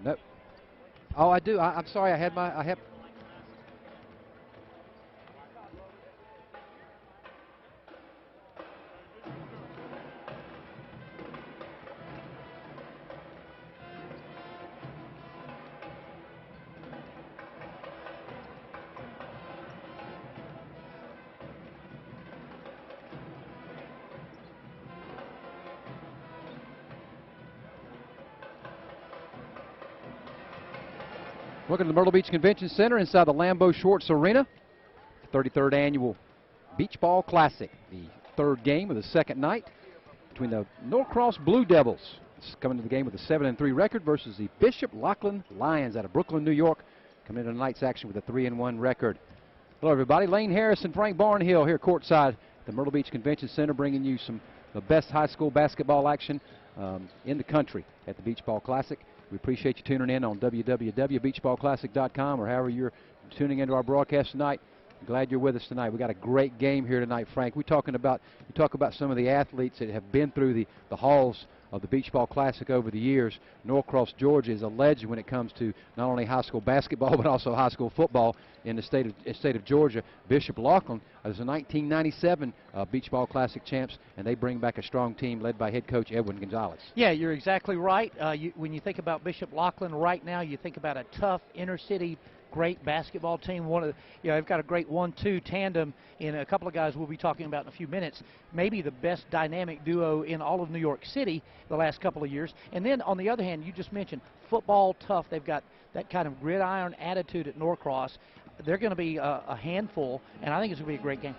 No. Oh, I do. I'm sorry. I have. Welcome to the Myrtle Beach Convention Center inside the Lambeau Schwartz Arena. 33rd Annual Beach Ball Classic. The third game of the second night between the Norcross Blue Devils, coming to the game with a 7-3 record, versus the Bishop Laughlin Lions out of Brooklyn, New York, coming into tonight's action with a 3-1 record. Hello, everybody. Lane Harris and Frank Barnhill here courtside at the Myrtle Beach Convention Center, bringing you some of the best high school basketball action in the country at the Beach Ball Classic. We appreciate you tuning in on www.beachballclassic.com or however you're tuning into our broadcast tonight. Glad you're with us tonight. We got a great game here tonight, Frank. You talk about some of the athletes that have been through the halls of the Beach Ball Classic over the years. Norcross, Georgia is a legend when it comes to not only high school basketball but also high school football in the state of Georgia. Bishop Laughlin is the 1997 Beach Ball Classic champs, and they bring back a strong team led by head coach Edwin Gonzalez. Yeah, you're exactly right. When you think about Bishop Laughlin right now, you think about a tough inner-city great basketball team. They've got a great 1-2 tandem in a couple of guys we'll be talking about in a few minutes. Maybe the best dynamic duo in all of New York City the last couple of years. And then on the other hand, you just mentioned football tough. They've got that kind of gridiron attitude at Norcross. They're going to be a handful, and I think it's going to be a great game.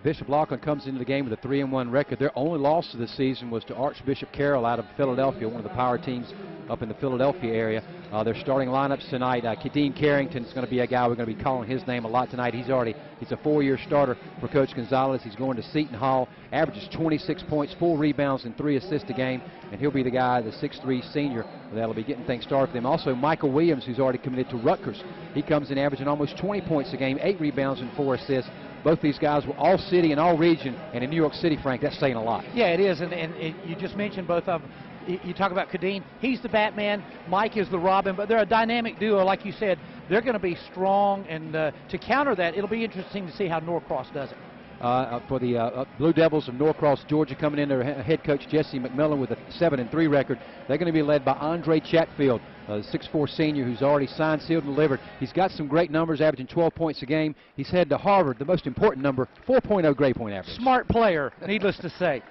Bishop Laughlin comes into the game with a 3-1 record. Their only loss of the season was to Archbishop Carroll out of Philadelphia, one of the power teams up in the Philadelphia area. Their starting lineups tonight, Kadeen Carrington is going to be a guy we're going to be calling his name a lot tonight. He's a 4-year starter for Coach Gonzalez. He's going to Seton Hall, averages 26 points, 4 rebounds, and 3 assists a game, and he'll be the guy, the 6'3 senior, that'll be getting things started for them. Also, Michael Williams, who's already committed to Rutgers. He comes in averaging almost 20 points a game, 8 rebounds, and 4 assists. Both these guys were all city and all region, and in New York City, Frank, that's saying a lot. Yeah, it is, and you just mentioned both of them. You talk about Kadeen, he's the Batman, Mike is the Robin, but they're a dynamic duo, like you said. They're going to be strong, and to counter that, it'll be interesting to see how Norcross does it. For the Blue Devils of Norcross, Georgia, coming in, their head coach Jesse McMillan with a 7-3 record. They're going to be led by Andre Chatfield, the 6'4 senior who's already signed, sealed, and delivered. He's got some great numbers, averaging 12 points a game. He's headed to Harvard, the most important number, 4.0 grade point average. Smart player, needless to say.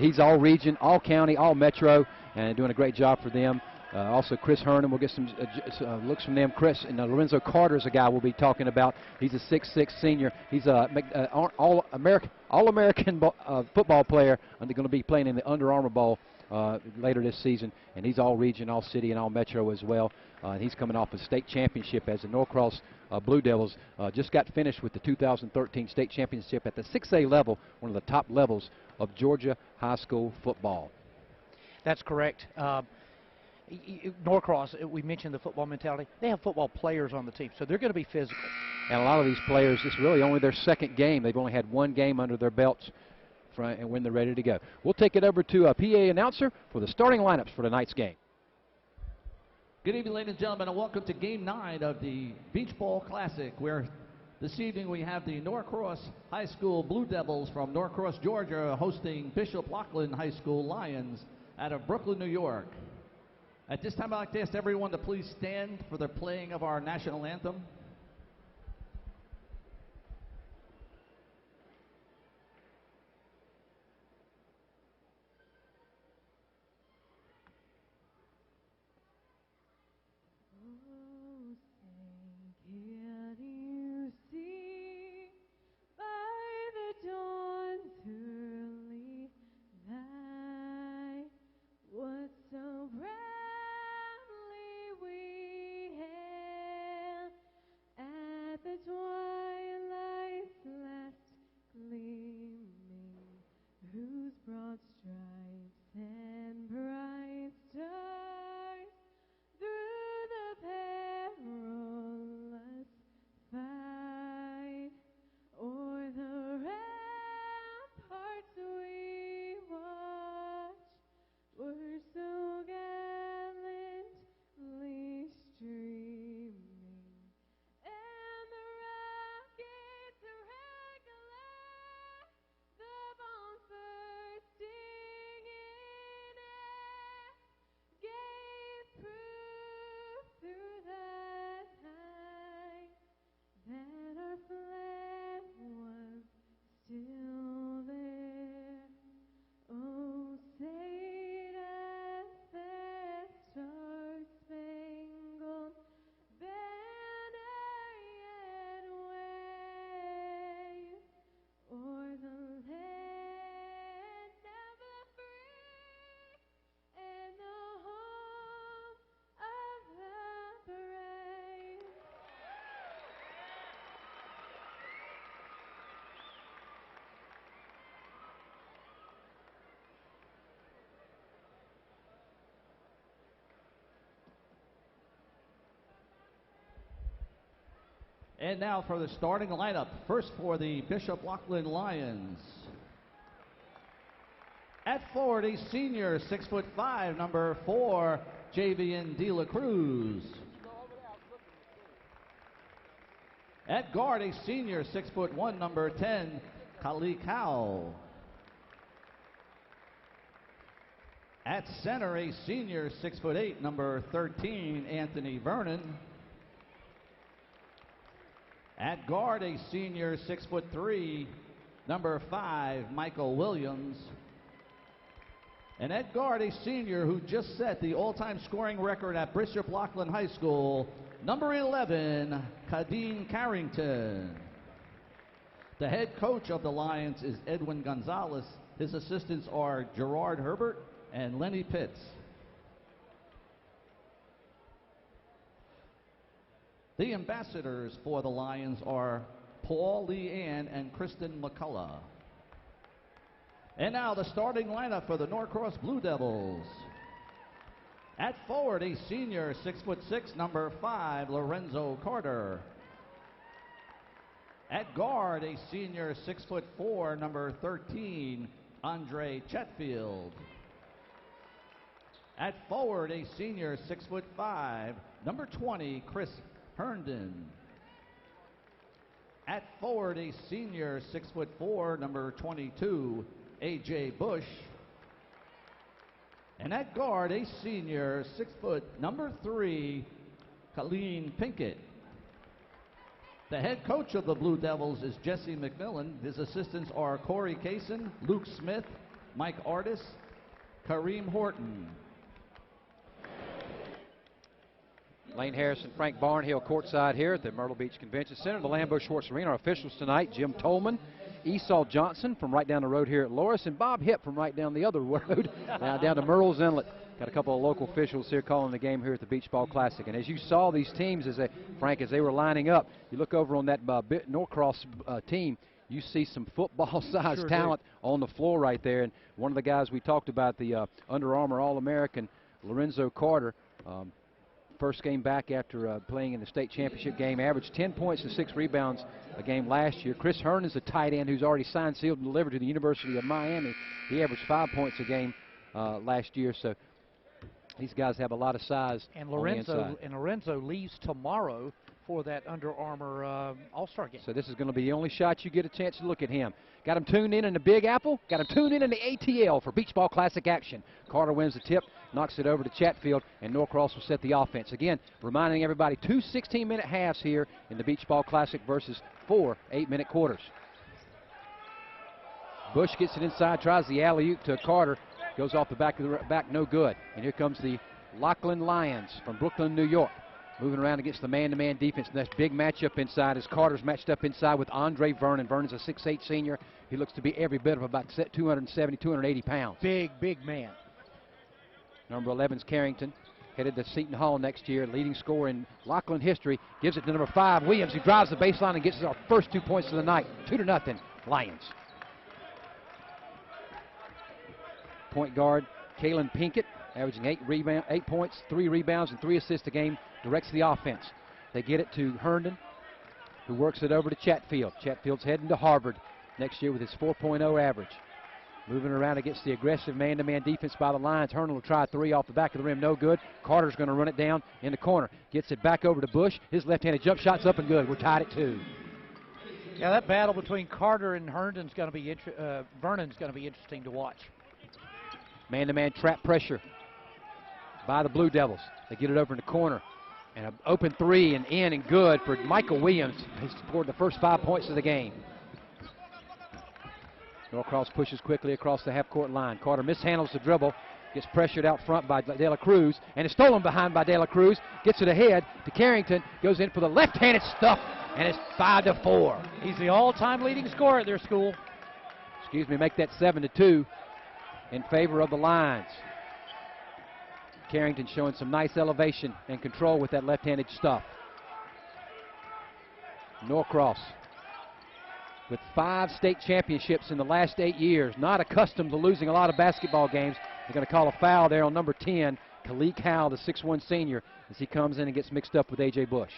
He's all region, all county, all metro, and doing a great job for them. Also, Chris Hernan, we'll get some looks from them. Chris and Lorenzo Carter is a guy we'll be talking about. He's a 6'6 senior. He's a all-American football player, and they're going to be playing in the Under Armour Bowl later this season. And he's all region, all city, and all metro as well. And he's coming off a state championship as the Norcross Blue Devils just got finished with the 2013 state championship at the 6A level, one of the top levels of Georgia high school football. That's correct. Norcross, we mentioned the football mentality. They have football players on the team, so they're going to be physical. And a lot of these players, this is really only their second game. They've only had one game under their belts and when they're ready to go. We'll take it over to a PA announcer for the starting lineups for tonight's game. Good evening, ladies and gentlemen, and welcome to Game 9 of the Beach Ball Classic, where this evening we have the Norcross High School Blue Devils from Norcross, Georgia, hosting Bishop Laughlin High School Lions out of Brooklyn, New York. At this time, I'd like to ask everyone to please stand for the playing of our national anthem. We're so gathered And now for the starting lineup. First for the Bishop Laughlin Lions. At forward, a senior, 6'5", number 4, Javian De La Cruz. At guard, a senior, 6'1", number 10, Kalik Howe. At center, a senior, 6'8", number 13, Anthony Vernon. At guard, a senior, 6'3", number 5, Michael Williams. And at guard, a senior who just set the all-time scoring record at Bishop Laughlin High School, number 11, Kadeen Carrington. The head coach of the Lions is Edwin Gonzalez. His assistants are Gerard Herbert and Lenny Pitts. The ambassadors for the Lions are Paul Leanne and Kristen McCullough. And now the starting lineup for the Norcross Blue Devils. At forward, a senior, 6'6", number 5, Lorenzo Carter. At guard, a senior, 6'4", number 13, Andre Chetfield. At forward, a senior, 6'5", number 20, Chris Herndon. At forward, a senior, 6'4", number 22, A.J. Bush. And at guard, a senior, 6 foot, number 3, Colleen Pinkett. The head coach of the Blue Devils is Jesse McMillan. His assistants are Corey Kaysen, Luke Smith, Mike Artis, Kareem Horton. Lane Harrison, Frank Barnhill courtside here at the Myrtle Beach Convention Center. The Lambeau Schwartz Arena. Our officials tonight, Jim Tolman, Esau Johnson from right down the road here at Loris, and Bob Hipp from right down the other road, now down to Murrells Inlet. Got a couple of local officials here calling the game here at the Beach Ball Classic. And as you saw these teams, Frank, as they were lining up, you look over on that Norcross team, you see some football-sized talent on the floor right there. And one of the guys we talked about, the Under Armour All-American, Lorenzo Carter, first game back after playing in the state championship game, averaged 10 points and 6 rebounds a game last year. Chris Hearn is a tight end who's already signed, sealed, and delivered to the University of Miami. He averaged 5 points a game last year, so these guys have a lot of size. And Lorenzo leaves tomorrow for that Under Armour All-Star game. So this is going to be the only shot you get a chance to look at him. Got him tuned in the Big Apple. Got him tuned in the ATL for Beach Ball Classic action. Carter wins the tip, knocks it over to Chatfield, and Norcross will set the offense. Again, reminding everybody, 2 16-minute halves here in the Beach Ball Classic versus 4 8-minute quarters. Bush gets it inside, tries the alley-oop to Carter. Goes off the back, no good. And here comes the Laughlin Lions from Brooklyn, New York. Moving around against the man-to-man defense. And that's big matchup inside as Carter's matched up inside with Andre Vernon. Vernon's a 6'8" senior. He looks to be every bit of about 270, 280 pounds. Big man. Number 11's Carrington, headed to Seton Hall next year, leading scorer in Laughlin history. Gives it to number 5, Williams, who drives the baseline and gets us our first 2 points of the night. 2-0, Lions. Point guard, Kalen Pinkett, averaging 8 points, 3 rebounds, and 3 assists a game, directs the offense. They get it to Herndon, who works it over to Chatfield. Chatfield's heading to Harvard next year with his 4.0 average. Moving around against the aggressive man-to-man defense by the Lions. Herndon will try a 3 off the back of the rim, no good. Carter's going to run it down in the corner. Gets it back over to Bush. His left-handed jump shot's up and good. We're tied at 2. Yeah, that battle between Carter and Herndon's going to be Vernon's going to be interesting to watch. Man-to-man trap pressure by the Blue Devils. They get it over in the corner. And an open 3 and in and good for Michael Williams. He's scored the first 5 points of the game. Norcross pushes quickly across the half-court line. Carter mishandles the dribble. Gets pressured out front by De La Cruz. And is stolen behind by De La Cruz. Gets it ahead to Carrington. Goes in for the left-handed stuff. And it's 5-4. He's the all-time leading scorer at their school. Make that 7-2 in favor of the Lions. Carrington showing some nice elevation and control with that left-handed stuff. Norcross with 5 state championships in the last 8 years, not accustomed to losing a lot of basketball games. They're going to call a foul there on number 10, Kalik Howe, the 6'1" senior, as he comes in and gets mixed up with A.J. Bush.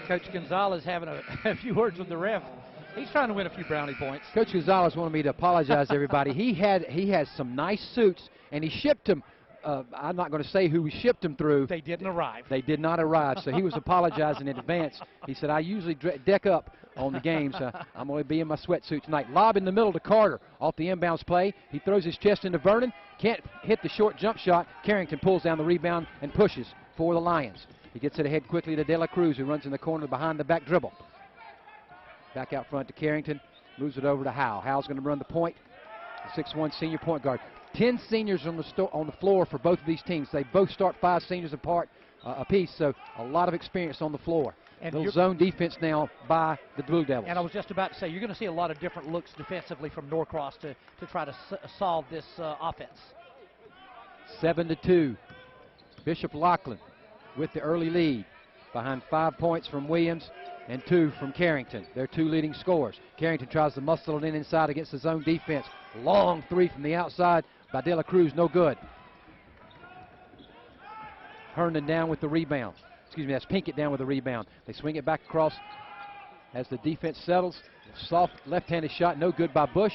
Coach Gonzalez having a few words with the ref. He's trying to win a few brownie points. Coach Gonzalez wanted me to apologize to everybody. He has some nice suits, and he shipped them. I'm not going to say who we shipped them through. They didn't arrive. They did not arrive, so he was apologizing in advance. He said, I usually deck up on the games. I'm going to be in my sweatsuit tonight. Lob in the middle to Carter off the inbounds play. He throws his chest into Vernon. Can't hit the short jump shot. Carrington pulls down the rebound and pushes for the Lions. He gets it ahead quickly to De La Cruz, who runs in the corner behind the back dribble. Back out front to Carrington. Moves it over to Howe. Howe's going to run the point. 6'1" senior point guard. 10 seniors on the floor for both of these teams. They both start 5 seniors apart apiece, so a lot of experience on the floor. And little zone defense now by the Blue Devils. And I was just about to say, you're going to see a lot of different looks defensively from Norcross to try to solve this offense. 7-2. Bishop Laughlin with the early lead behind 5 points from Williams and 2 from Carrington. Their 2 leading scorers. Carrington tries to muscle it in inside against the zone defense. Long 3 from the outside by De La Cruz, no good. Herndon down with the rebound. Excuse me, that's Pinkett down with the rebound. They swing it back across as the defense settles. Soft left-handed shot, no good by Bush.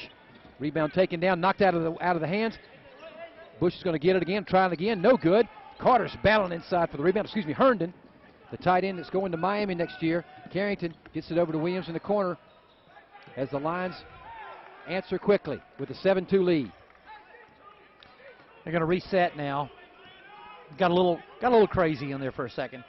Rebound taken down, knocked out of the hands. Bush is going to get it again, try it again, no good. Carter's battling inside for the rebound. Excuse me, Herndon, the tight end that's going to Miami next year. Carrington gets it over to Williams in the corner as the Lions answer quickly with a 7-2 lead. They're going to reset now. Got a little crazy in there for a second.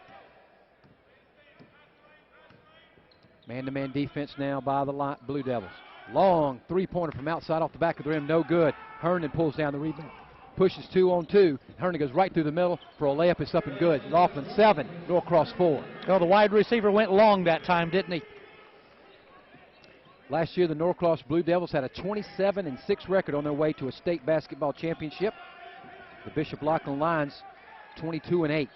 Man-to-man defense now by the Blue Devils. Long 3-pointer from outside off the back of the rim, no good. Herndon pulls down the rebound. Pushes 2-on-2. Herndon goes right through the middle for a layup. It's up and good. Laughlin 7, Norcross 4. Well, the wide receiver went long that time, didn't he? Last year, the Norcross Blue Devils had a 27-6 record on their way to a state basketball championship. The Bishop Laughlin Lions 22-8.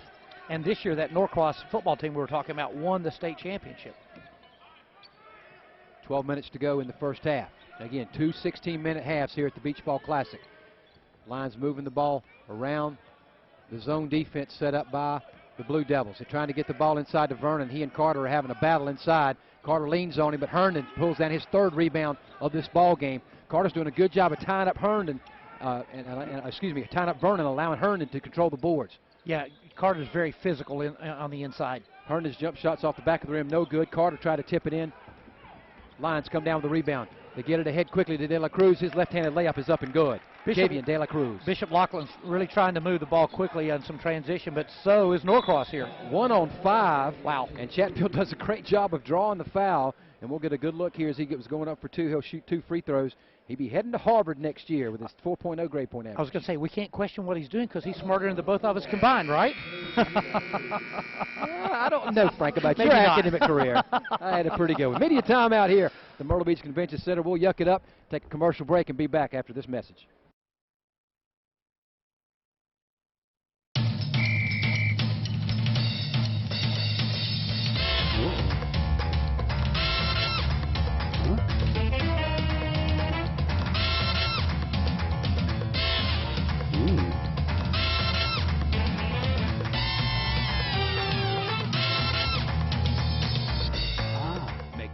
And this year, that Norcross football team we were talking about won the state championship. 12 minutes to go in the first half. Again, 2 16-minute halves here at the Beach Ball Classic. Lions moving the ball around the zone defense set up by the Blue Devils. They're trying to get the ball inside to Vernon. He and Carter are having a battle inside. Carter leans on him, but Herndon pulls down his 3rd rebound of this ball game. Carter's doing a good job of tying up Herndon, tying up Vernon, allowing Herndon to control the boards. Yeah, Carter's very physical on the inside. Herndon's jump shots off the back of the rim, no good. Carter tried to tip it in. Lions come down with the rebound. They get it ahead quickly to De La Cruz. His left-handed layup is up and good. Javian De La Cruz. Bishop Laughlin's really trying to move the ball quickly on some transition, but so is Norcross here. 1-on-5. Wow. And Chatfield does a great job of drawing the foul. And we'll get a good look here as he was going up for 2. He'll shoot 2 free throws. He'll be heading to Harvard next year with his 4.0 grade point average. I was going to say, we can't question what he's doing because he's smarter than the both of us combined, right? I don't know, Frank, about your academic career. I had a pretty good one. Media timeout here at the Myrtle Beach Convention Center. We'll yuck it up, take a commercial break, and be back after this message.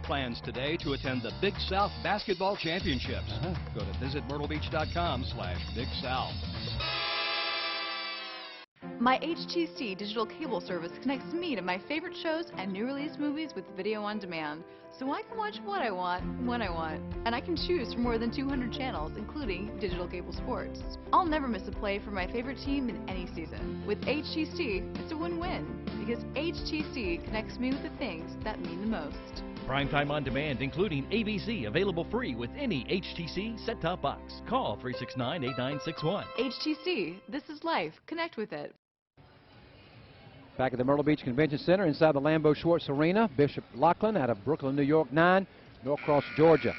Plans today to attend the Big South Basketball Championships. Go to visitmyrtlebeach.com/Big South. My HTC digital cable service connects me to my favorite shows and new release movies with video on demand, so I can watch what I want, when I want. And I can choose from more than 200 channels, including digital cable sports. I'll never miss a play for my favorite team in any season. With HTC, it's a win-win, because HTC connects me with the things that mean the most. Primetime on demand, including ABC, available free with any HTC set-top box. Call 369-8961. HTC, this is life. Connect with it. Back at the Myrtle Beach Convention Center inside the Lambeau Schwartz Arena, Bishop Laughlin out of Brooklyn, New York, 9. Norcross, Georgia,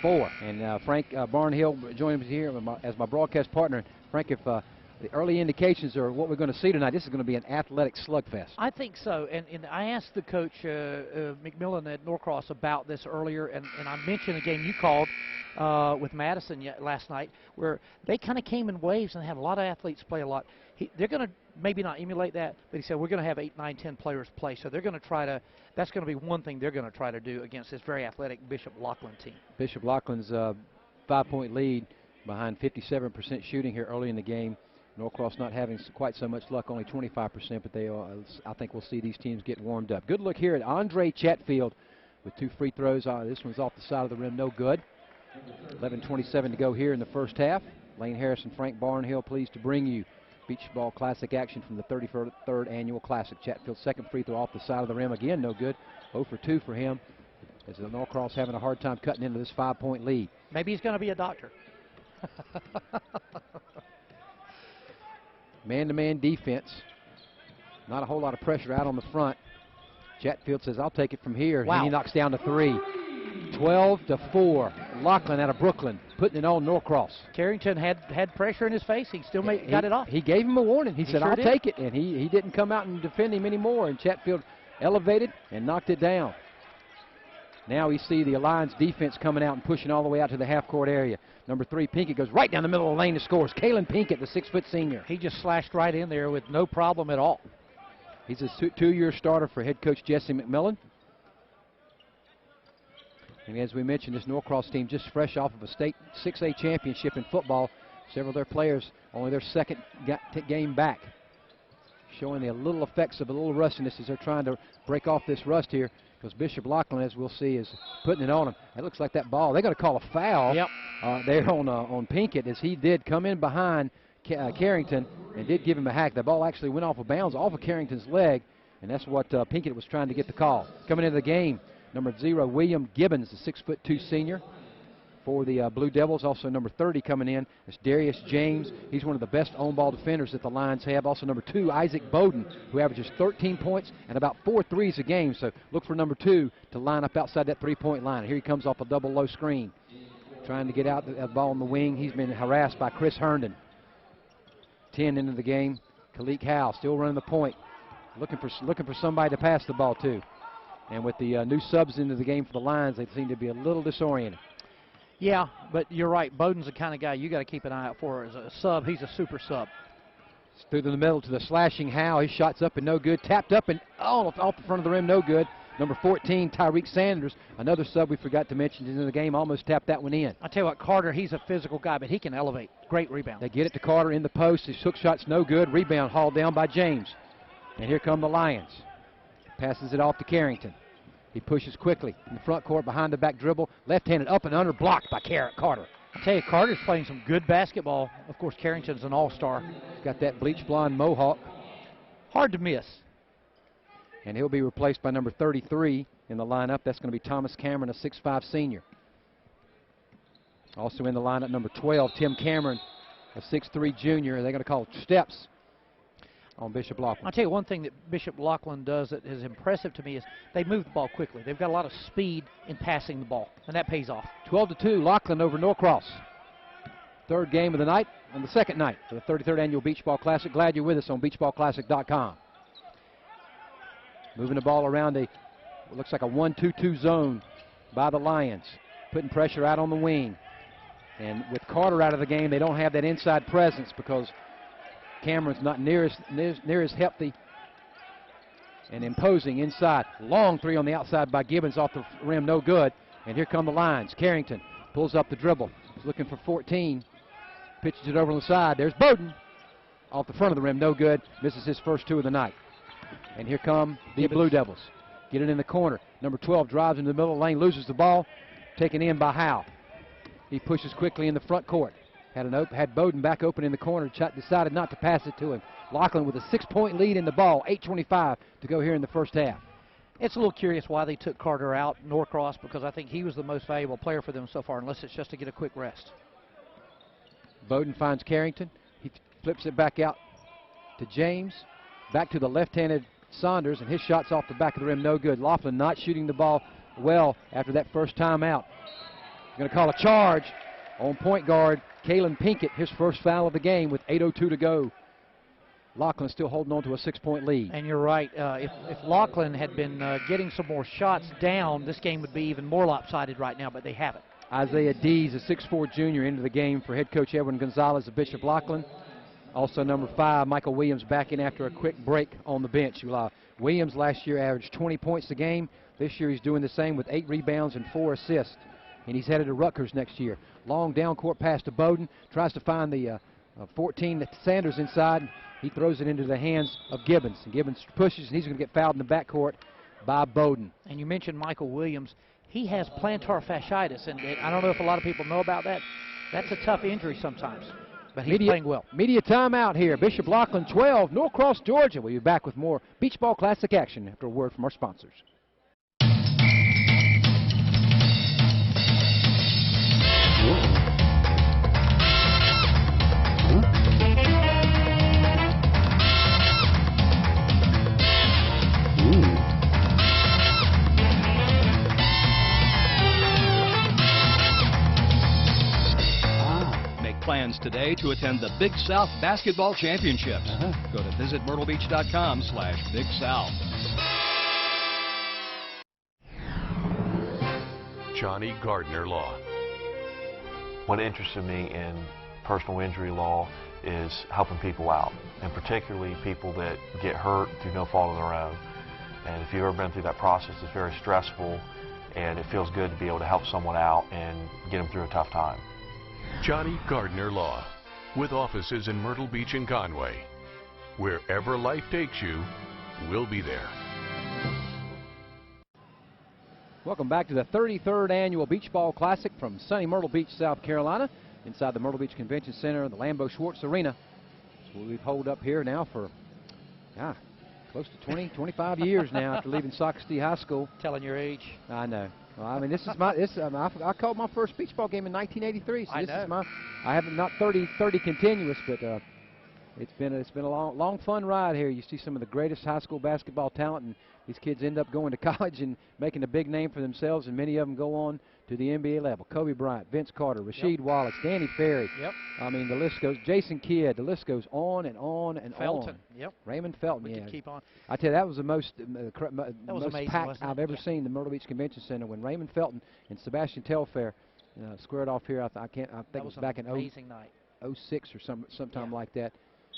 4. And Frank Barnhill joining me here as my broadcast partner. Frank, if the early indications are what we're going to see tonight. This is going to be an athletic slugfest. I think so, and I asked the coach, McMillan at Norcross, about this earlier, and I mentioned a game you called with Madison last night, where they kind of came in waves and had a lot of athletes play a lot. They're going to maybe not emulate that, but he said we're going to have 8, 9, 10 players play, so they're going to try to, that's going to be one thing they're going to try to do against this very athletic Bishop Laughlin team. Bishop Laughlin's 5-point lead behind 57% shooting here early in the game. Norcross not having quite so much luck, only 25%, but they are, I think we'll see these teams get warmed up. Good look here at Andre Chatfield with 2 free throws. This one's off the side of the rim, no good. 11:27 to go here in the first half. Lane Harris and Frank Barnhill pleased to bring you Beach Ball Classic action from the 33rd Annual Classic. Chatfield's second free throw off the side of the rim, again no good. 0 for 2 for him, as the Norcross having a hard time cutting into this 5-point lead. Maybe he's going to be a doctor. Man-to-man defense. Not a whole lot of pressure out on the front. Chatfield says, I'll take it from here. Wow. And he knocks down to 3. 12-4. Laughlin out of Brooklyn, putting it on Norcross. Carrington had pressure in his face. He still got it off. He gave him a warning. He said, sure I'll did. take it. And he didn't come out and defend him anymore. And Chatfield elevated and knocked it down. Now we see the Alliance defense coming out and pushing all the way out to the half-court area. Number 3, Pinkett, goes right down the middle of the lane and scores. Kalen Pinkett, the 6-foot senior. He just slashed right in there with no problem at all. He's a 2-year starter for head coach Jesse McMillan. And as we mentioned, this Norcross team just fresh off of a state 6A championship in football. Several of their players, only their second game back, showing the little effects of a little rustiness as they're trying to break off this rust here. Because Bishop Laughlin, as we'll see, is putting it on him. It looks like that ball. They're going to call a foul there on Pinkett, as he did come in behind Carrington and did give him a hack. The ball actually went off of bounds off of Carrington's leg, and that's what Pinkett was trying to get the call. Coming into the game, number 0, William Gibbons, the 6'2" senior for the Blue Devils. Also number 30 coming in is Darius James. He's one of the best on-ball defenders that the Lions have. Also number 2, Isaac Bowden, who averages 13 points and about 4 threes a game. So look for number 2 to line up outside that 3-point line. Here he comes off a double low screen, trying to get out the ball on the wing. He's been harassed by Chris Herndon. 10 into the game. Kalik Howe still running the point, looking for somebody to pass the ball to. And with the new subs into the game for the Lions, they seem to be a little disoriented. Yeah, but you're right. Bowden's the kind of guy you got to keep an eye out for as a sub. He's a super sub. It's through the middle to the slashing Howe. His shot's up and no good. Tapped up and off the front of the rim, no good. Number 14, Tyreek Sanders, another sub we forgot to mention in the game, almost tapped that one in. I tell you what, Carter, he's a physical guy, but he can elevate. Great rebound. They get it to Carter in the post. His hook shot's no good. Rebound hauled down by James. And here come the Lions. Passes it off to Carrington. He pushes quickly in the front court, behind the back dribble, left-handed up and under, blocked by Carter. I tell you, Carter's playing some good basketball. Of course, Carrington's an all-star. He's got that bleach blonde mohawk. Hard to miss. And he'll be replaced by number 33 in the lineup. That's going to be Thomas Cameron, a 6'5" senior. Also in the lineup, number 12, Tim Cameron, a 6'3" junior. They're going to call steps on Bishop Laughlin. I'll tell you one thing that Bishop Laughlin does that is impressive to me is they move the ball quickly. They've got a lot of speed in passing the ball, and that pays off. 12-2, Laughlin over Norcross. Third game of the night, and the second night for the 33rd Annual Beach Ball Classic. Glad you're with us on beachballclassic.com. Moving the ball around what looks like a 1-2-2 zone by the Lions. Putting pressure out on the wing. And with Carter out of the game, they don't have that inside presence because Cameron's not near as healthy and imposing inside. Long 3 on the outside by Gibbons off the rim, no good. And here come the Lions. Carrington pulls up the dribble. He's looking for 14. Pitches it over on the side. There's Bowden. Off the front of the rim, no good. Misses his first 2 of the night. And here come the Blue Devils. Get it in the corner. Number 12 drives into the middle of the lane, loses the ball. Taken in by Howe. He pushes quickly in the front court. Had Bowden back open in the corner. Decided not to pass it to him. Laughlin with a 6-point lead in the ball. 8:25 to go here in the first half. It's a little curious why they took Carter out, Norcross, because I think he was the most valuable player for them so far, unless it's just to get a quick rest. Bowden finds Carrington. He flips it back out to James. Back to the left-handed Saunders, and his shot's off the back of the rim, no good. Laughlin not shooting the ball well after that first timeout. Going to call a charge On point guard, Kalen Pinkett, his first foul of the game with 8:02 to go. Laughlin still holding on to a 6-point lead. And you're right. If Laughlin had been getting some more shots down, this game would be even more lopsided right now, but they haven't. Isaiah Dees, a 6'4" junior, into the game for head coach Edwin Gonzalez of Bishop Laughlin. Also number 5, Michael Williams, back in after a quick break on the bench. Williams last year averaged 20 points a game. This year he's doing the same with 8 rebounds and 4 assists. And he's headed to Rutgers next year. Long down court pass to Bowden. Tries to find the 14 Sanders inside. He throws it into the hands of Gibbons. And Gibbons pushes, and he's going to get fouled in the backcourt by Bowden. And you mentioned Michael Williams. He has plantar fasciitis, and I don't know if a lot of people know about that. That's a tough injury sometimes, but he's playing well. Media timeout here. Bishop Laughlin 12, Norcross, Georgia. We'll be back with more Beach Ball Classic action after a word from our sponsors. Plans today to attend the Big South Basketball Championships. Go to visitmyrtlebeach.com/Big South. Johnny Gardner Law. What interested me in personal injury law is helping people out, and particularly people that get hurt through no fault of their own. And if you've ever been through that process, it's very stressful, and it feels good to be able to help someone out and get them through a tough time. Johnny Gardner Law, with offices in Myrtle Beach and Conway. Wherever life takes you, we'll be there. Welcome back to the 33rd Annual Beach Ball Classic from sunny Myrtle Beach, South Carolina, inside the Myrtle Beach Convention Center, the Lambeau Schwartz Arena. So we've holed up here now for close to 25 years now after leaving Socastee High School. Telling your age. I know. Well, I mean, this is my. I called my first beach ball game in 1983. So I this know. is I haven't not 30 continuous, but it's been a long fun ride here. You see some of the greatest high school basketball talent, and these kids end up going to college and making a big name for themselves, and many of them go on to the NBA level. Kobe Bryant, Vince Carter, Rasheed Wallace, Danny Ferry. Yep. I mean, the list goes. Jason Kidd. The list goes on and on and Felton. on. Yep. Raymond Felton. We yeah. could keep on. I tell you, that was the most amazing, packed I've ever seen the Myrtle Beach Convention Center when Raymond Felton and Sebastian Telfair squared off here. I think it was back in amazing night. 06 or sometime like that.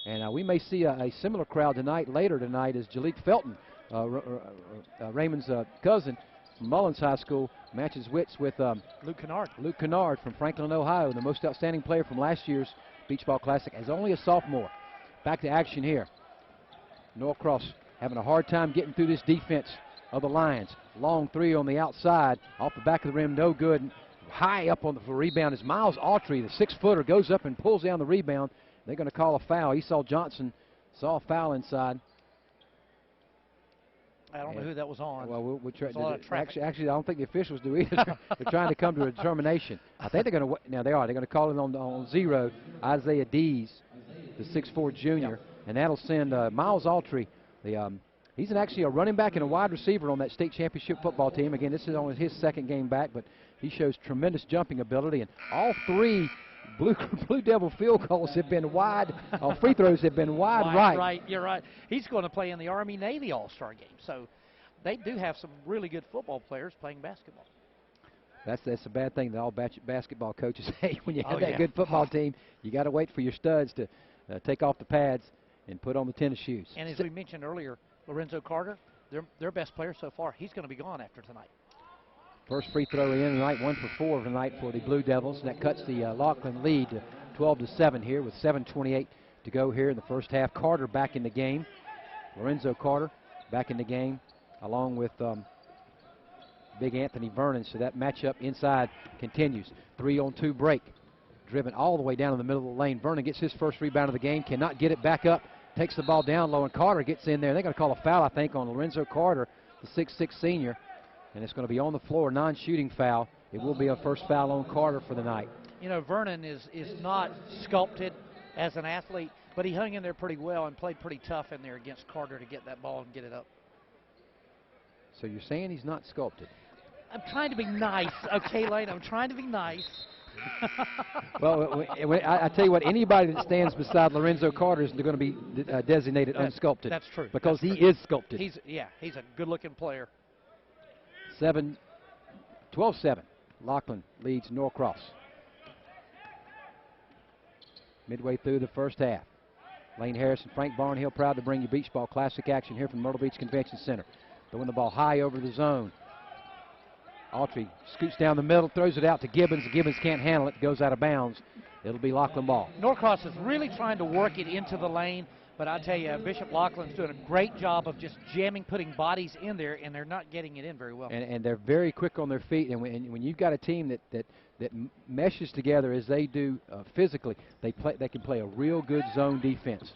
And we may see a similar crowd later tonight as Jalik Felton, Raymond's cousin from Mullins High School, matches wits with Luke Kennard. Luke Kennard from Franklin, Ohio, the most outstanding player from last year's Beach Ball Classic, as only a sophomore. Back to action here. Norcross having a hard time getting through this defense of the Lions. Long three on the outside, off the back of the rim, no good. High up on the rebound is Miles Autry, the 6-footer, goes up and pulls down the rebound. They're going to call a foul. Esau Johnson saw a foul inside. I don't know who that was on. Well, we'll try. Actually, I don't think the officials do either. They're trying to come to a determination. I think they're going to. Now they are. They're going to call it on 0. Isaiah Dees, the 6'4" junior, and that'll send Miles Autry. He's actually a running back and a wide receiver on that state championship football team. Again, this is only his second game back, but he shows tremendous jumping ability. And all 3 Blue Devil field goals have been wide. Free throws have been wide right. Right, you're right. He's going to play in the Army-Navy All-Star game. So they do have some really good football players playing basketball. That's a bad thing that all basketball coaches hate. When you have that good football team, you got to wait for your studs to take off the pads and put on the tennis shoes. And as we mentioned earlier, Lorenzo Carter, their best player so far, he's going to be gone after tonight. First free throw in tonight, 1 for 4 tonight for the Blue Devils. And that cuts the Laughlin lead to 12-7 here with 7:28 to go here in the first half. Carter back in the game. Lorenzo Carter back in the game along with Big Anthony Vernon. So that matchup inside continues. 3-on-2 break. Driven all the way down in the middle of the lane. Vernon gets his first rebound of the game. Cannot get it back up. Takes the ball down low, and Carter gets in there. They're going to call a foul, I think, on Lorenzo Carter, the 6'6" senior. And it's going to be on the floor, non-shooting foul. It will be a first foul on Carter for the night. You know, Vernon is not sculpted as an athlete, but he hung in there pretty well and played pretty tough in there against Carter to get that ball and get it up. So you're saying he's not sculpted? I'm trying to be nice, okay, Lane? I'm trying to be nice. Well, I tell you what, anybody that stands beside Lorenzo Carter is going to be designated unsculpted. That's true. Because That's he true. is sculpted. He's a good-looking player. 12-7. Laughlin leads Norcross. Midway through the first half. Lane Harrison, Frank Barnhill, proud to bring you Beach Ball Classic action here from Myrtle Beach Convention Center. Throwing the ball high over the zone. Autry scoots down the middle, throws it out to Gibbons. Gibbons can't handle it, goes out of bounds. It'll be Laughlin ball. Norcross is really trying to work it into the lane, but I tell you, Bishop Laughlin's doing a great job of just jamming, putting bodies in there, and they're not getting it in very well. And they're very quick on their feet, and when you've got a team that meshes together as they do physically, they can play a real good zone defense.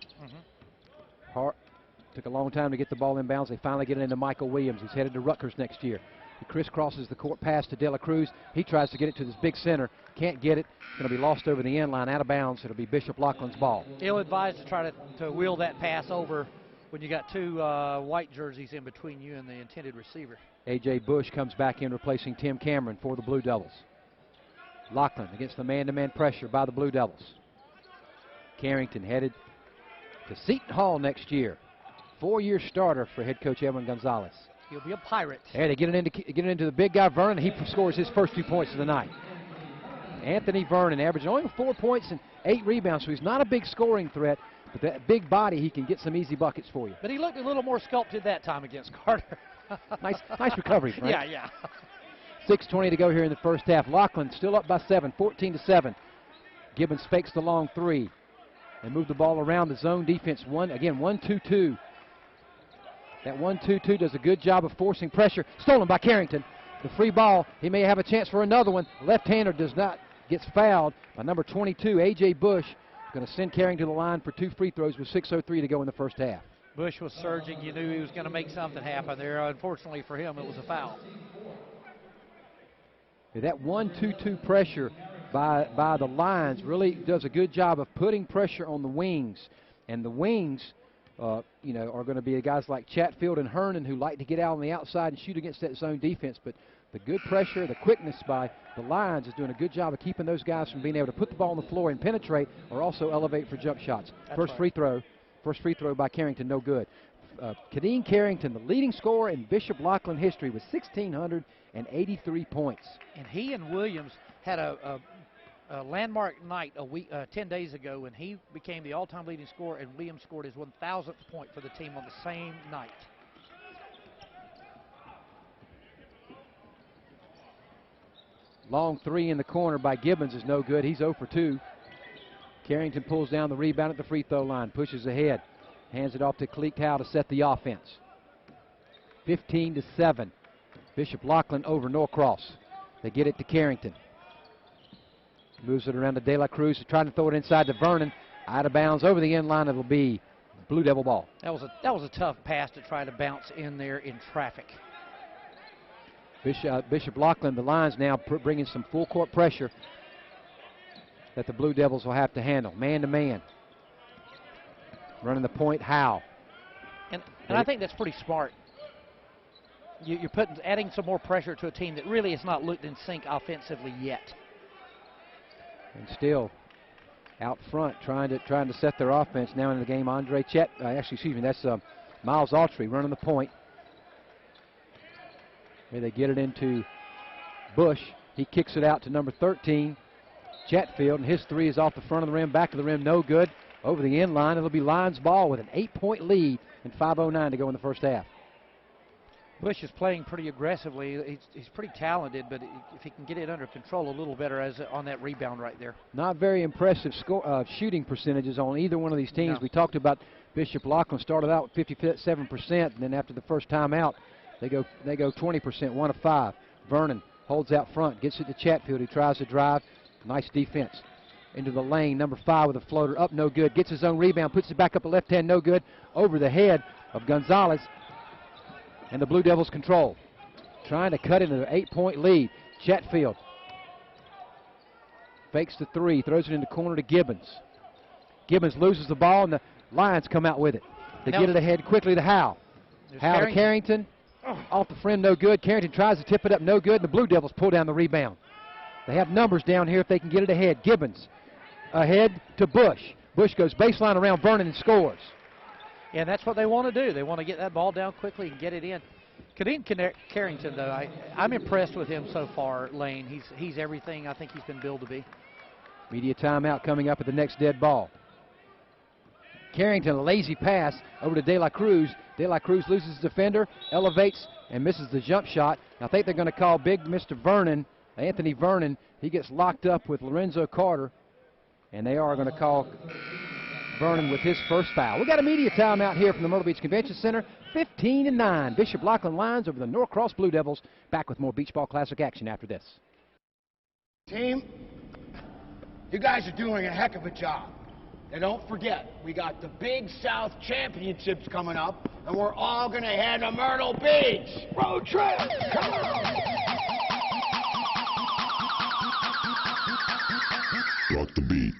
Took a long time to get the ball in bounds. They finally get it into Michael Williams, who's headed to Rutgers next year. He crisscrosses the court pass to De La Cruz. He tries to get it to this big center. Can't get it. Going to be lost over the end line, out of bounds. It'll be Bishop Laughlin's ball. Ill-advised to try to wheel that pass over when you got two white jerseys in between you and the intended receiver. A.J. Bush comes back in, replacing Tim Cameron for the Blue Devils. Laughlin against the man-to-man pressure by the Blue Devils. Carrington headed to Seton Hall next year. 4-year starter for head coach Edwin Gonzalez. He'll be a Pirate. There they get it into the big guy, Vernon. He scores his first 2 points of the night. Anthony Vernon averaging only 4 points and 8 rebounds, so he's not a big scoring threat, but that big body, he can get some easy buckets for you. But he looked a little more sculpted that time against Carter. nice recovery, Frank. Yeah. 6:20 to go here in the first half. Laughlin still up by 7, 14-7. Gibbons fakes the long three and move the ball around the zone defense. 1-2-2. That 1-2-2 does a good job of forcing pressure. Stolen by Carrington. The free ball, he may have a chance for another one. Left-hander does not, gets fouled by number 22, A.J. Bush. Going to send Carrington to the line for 2 free throws with 6:03 to go in the first half. Bush was surging. You knew he was going to make something happen there. Unfortunately for him, it was a foul. That 1-2-2 pressure by the lines really does a good job of putting pressure on the wings. And the wings are going to be guys like Chatfield and Herndon, who like to get out on the outside and shoot against that zone defense. But the good pressure, the quickness by the lines is doing a good job of keeping those guys from being able to put the ball on the floor and penetrate or also elevate for jump shots. First free throw by Carrington, no good. Kadeen Carrington, the leading scorer in Bishop Laughlin history with 1,683 points. And he and Williams had a landmark night 10 days ago when he became the all-time leading scorer, and Williams scored his 1,000th point for the team on the same night. Long three in the corner by Gibbons is no good. He's 0 for 2. Carrington pulls down the rebound at the free throw line, pushes ahead, hands it off to Cleek Howe to set the offense. 15-7. Bishop Laughlin over Norcross. They get it to Carrington. Moves it around to De La Cruz, trying to throw it inside to Vernon. Out of bounds over the end line. It'll be Blue Devil ball. That was a tough pass to try to bounce in there in traffic. Bishop Laughlin, the lines now bringing some full court pressure that the Blue Devils will have to handle. Man to man. Running the point, Howe. And I think that's pretty smart. You're adding some more pressure to a team that really has not looked in sync offensively yet. And still out front trying to set their offense now in the game. That's Miles Autry running the point. Here they get it into Bush. He kicks it out to number 13, Chatfield, and his three is off the front of the rim, back of the rim, no good. Over the end line, it'll be Lions ball with an 8-point lead and 5:09 to go in the first half. Bush is playing pretty aggressively. He's pretty talented, but if he can get it under control a little better on that rebound right there. Not very impressive shooting percentages on either one of these teams. No. We talked about Bishop Laughlin started out with 57%, and then after the first time out, they go 20%, 1 of 5. Vernon holds out front, gets it to Chatfield, who tries to drive. Nice defense. Into the lane, number 5 with a floater, up no good. Gets his own rebound, puts it back up the left hand, no good. Over the head of Gonzalez. And the Blue Devils control. Trying to cut into an 8-point lead. Chatfield fakes the three, throws it in the corner to Gibbons. Gibbons loses the ball, and the Lions come out with it. They get it ahead quickly to Howe. Howe to Carrington. Off the frame, no good. Carrington tries to tip it up, no good, and the Blue Devils pull down the rebound. They have numbers down here if they can get it ahead. Gibbons ahead to Bush. Bush goes baseline around Vernon and scores. Yeah, that's what they want to do. They want to get that ball down quickly and get it in. Kadeem Carrington, though, I'm impressed with him so far, Lane. He's everything I think he's been billed to be. Media timeout coming up at the next dead ball. Carrington, a lazy pass over to De La Cruz. De La Cruz loses his defender, elevates, and misses the jump shot. I think they're going to call big Mr. Vernon, Anthony Vernon. He gets locked up with Lorenzo Carter, and they are going to call Vernon with his first foul. We got a media timeout here from the Myrtle Beach Convention Center. 15-9. Bishop Laughlin Lions over the Norcross Blue Devils. Back with more Beach Ball Classic action after this. Team, you guys are doing a heck of a job. And don't forget, we got the Big South Championships coming up, and we're all going to head to Myrtle Beach. Road trip! Come on! Rock the beat.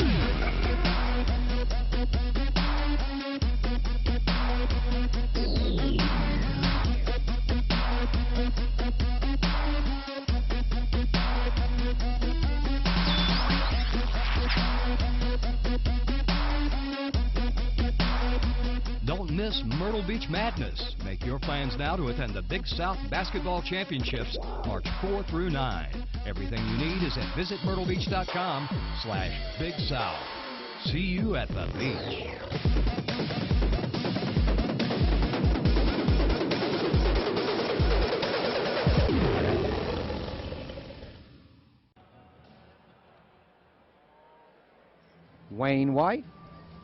Don't miss Myrtle Beach Madness. Make your plans now to attend the Big South Basketball Championships March 4 through 9. Everything you need is at visitmyrtlebeach.com/Big South. See you at the beach. Wayne White,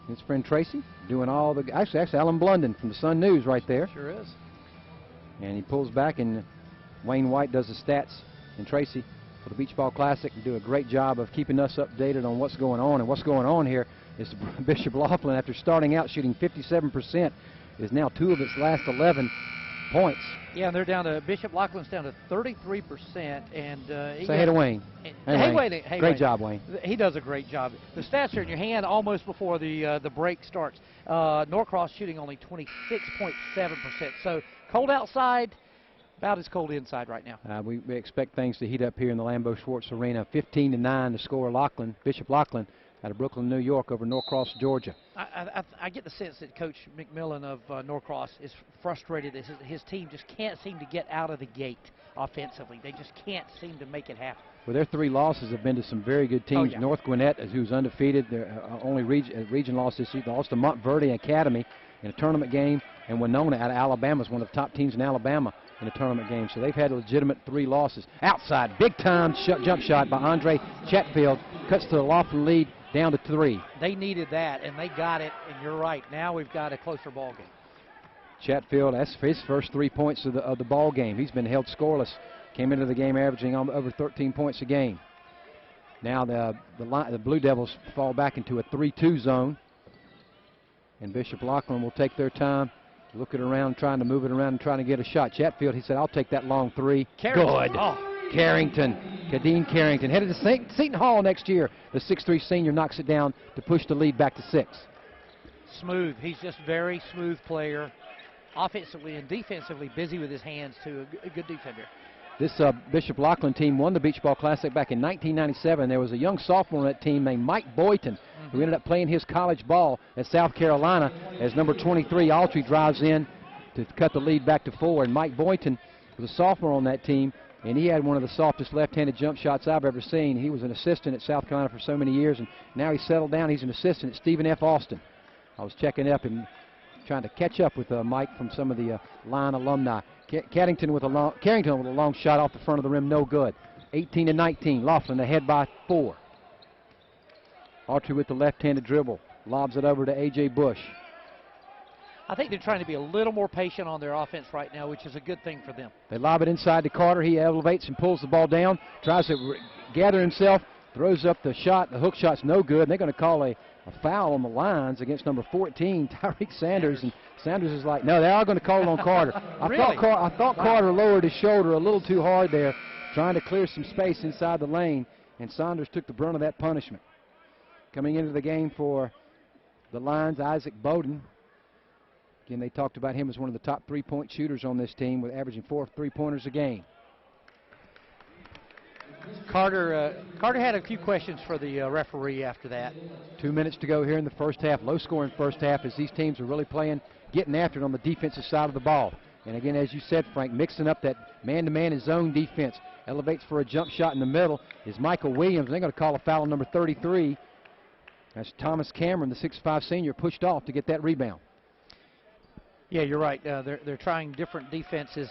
his friend Tracy, doing all the, actually Alan Blunden from the Sun News right there. Sure is. And he pulls back, and Wayne White does the stats, and Tracy for the Beach Ball Classic do a great job of keeping us updated on what's going on. And what's going on here is Bishop Laughlin, after starting out shooting 57%, is now 2 of its last 11 points. Yeah, and they're down to, Bishop Laughlin's down to 33%. And say hey to Wayne. Hey, Great Wayne. job, Wayne. He does a great job. The stats are in your hand almost before the break starts. Norcross shooting only 26.7%. So cold outside, about as cold inside right now. We expect things to heat up here in the Lambeau Schwartz Arena. 15-9 to score Laughlin, Bishop Laughlin out of Brooklyn, New York over Norcross, Georgia. I get the sense that Coach McMillan of Norcross is frustrated. His team just can't seem to get out of the gate offensively. They just can't seem to make it happen. Well, their 3 losses have been to some very good teams. Oh, yeah. North Gwinnett, who's undefeated, their only region loss this season, lost to Montverde Academy in a tournament game, and Winona out of Alabama is one of the top teams in Alabama in a tournament game. So they've had a legitimate 3 losses. Outside, big-time jump shot by Andre Chatfield, cuts to the Laughlin lead down to 3. They needed that, and they got it, and you're right. Now we've got a closer ball game. Chatfield, that's his first 3 points of the ball game. He's been held scoreless. Came into the game averaging over 13 points a game. Now the Blue Devils fall back into a 3-2 zone. And Bishop Laughlin will take their time, look it around, trying to move it around and trying to get a shot. Chatfield, he said, I'll take that long 3. Carrington. Good. Oh. Carrington, Kadeem Carrington, headed to Seton Hall next year. The 6'3 senior knocks it down to push the lead back to 6. Smooth. He's just very smooth player. Offensively and defensively busy with his hands, too. A good defender. This Bishop Laughlin team won the Beach Ball Classic back in 1997. There was a young sophomore on that team named Mike Boyton, who ended up playing his college ball at South Carolina as number 23. Autry drives in to cut the lead back to 4. And Mike Boyton was a sophomore on that team, and he had one of the softest left-handed jump shots I've ever seen. He was an assistant at South Carolina for so many years, and now he's settled down. He's an assistant at Stephen F. Austin. I was checking up and trying to catch up with Mike from some of the line alumni. Carrington with a long shot off the front of the rim, no good. 18-19, Laughlin ahead by 4. Autry with the left-handed dribble, lobs it over to A.J. Bush. I think they're trying to be a little more patient on their offense right now, which is a good thing for them. They lob it inside to Carter. He elevates and pulls the ball down, tries to gather himself, throws up the shot. The hook shot's no good. And they're going to call a foul on the lines against number 14, Tyreek Sanders. And Sanders is like, no, they are going to call it on Carter. Really? I thought Carter lowered his shoulder a little too hard there, trying to clear some space inside the lane, and Sanders took the brunt of that punishment. Coming into the game for the Lions, Isaac Bowden. Again, they talked about him as one of the top 3-point shooters on this team, with averaging 4 3-pointers a game. Carter Carter had a few questions for the referee after that. 2 minutes to go here in the first half. Low scoring first half as these teams are really playing, getting after it on the defensive side of the ball. And again, as you said, Frank, mixing up that man-to-man and zone defense. Elevates for a jump shot in the middle is Michael Williams. They're going to call a foul on number 33. That's Thomas Cameron, the 6'5 senior, pushed off to get that rebound. Yeah, you're right. They're trying different defenses,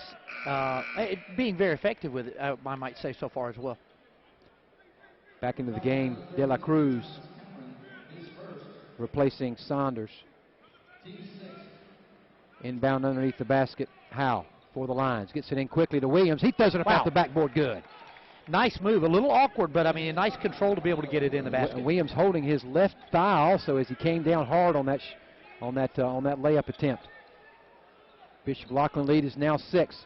being very effective with it, I might say, so far as well. Back into the game, De La Cruz replacing Saunders. Inbound underneath the basket, Howe for the lines. Gets it in quickly to Williams. He throws it off the backboard good. Nice move. A little awkward, but, I mean, a nice control to be able to get it in the basket. Williams holding his left thigh also as he came down hard on that layup attempt. Bishop Laughlin lead is now 6.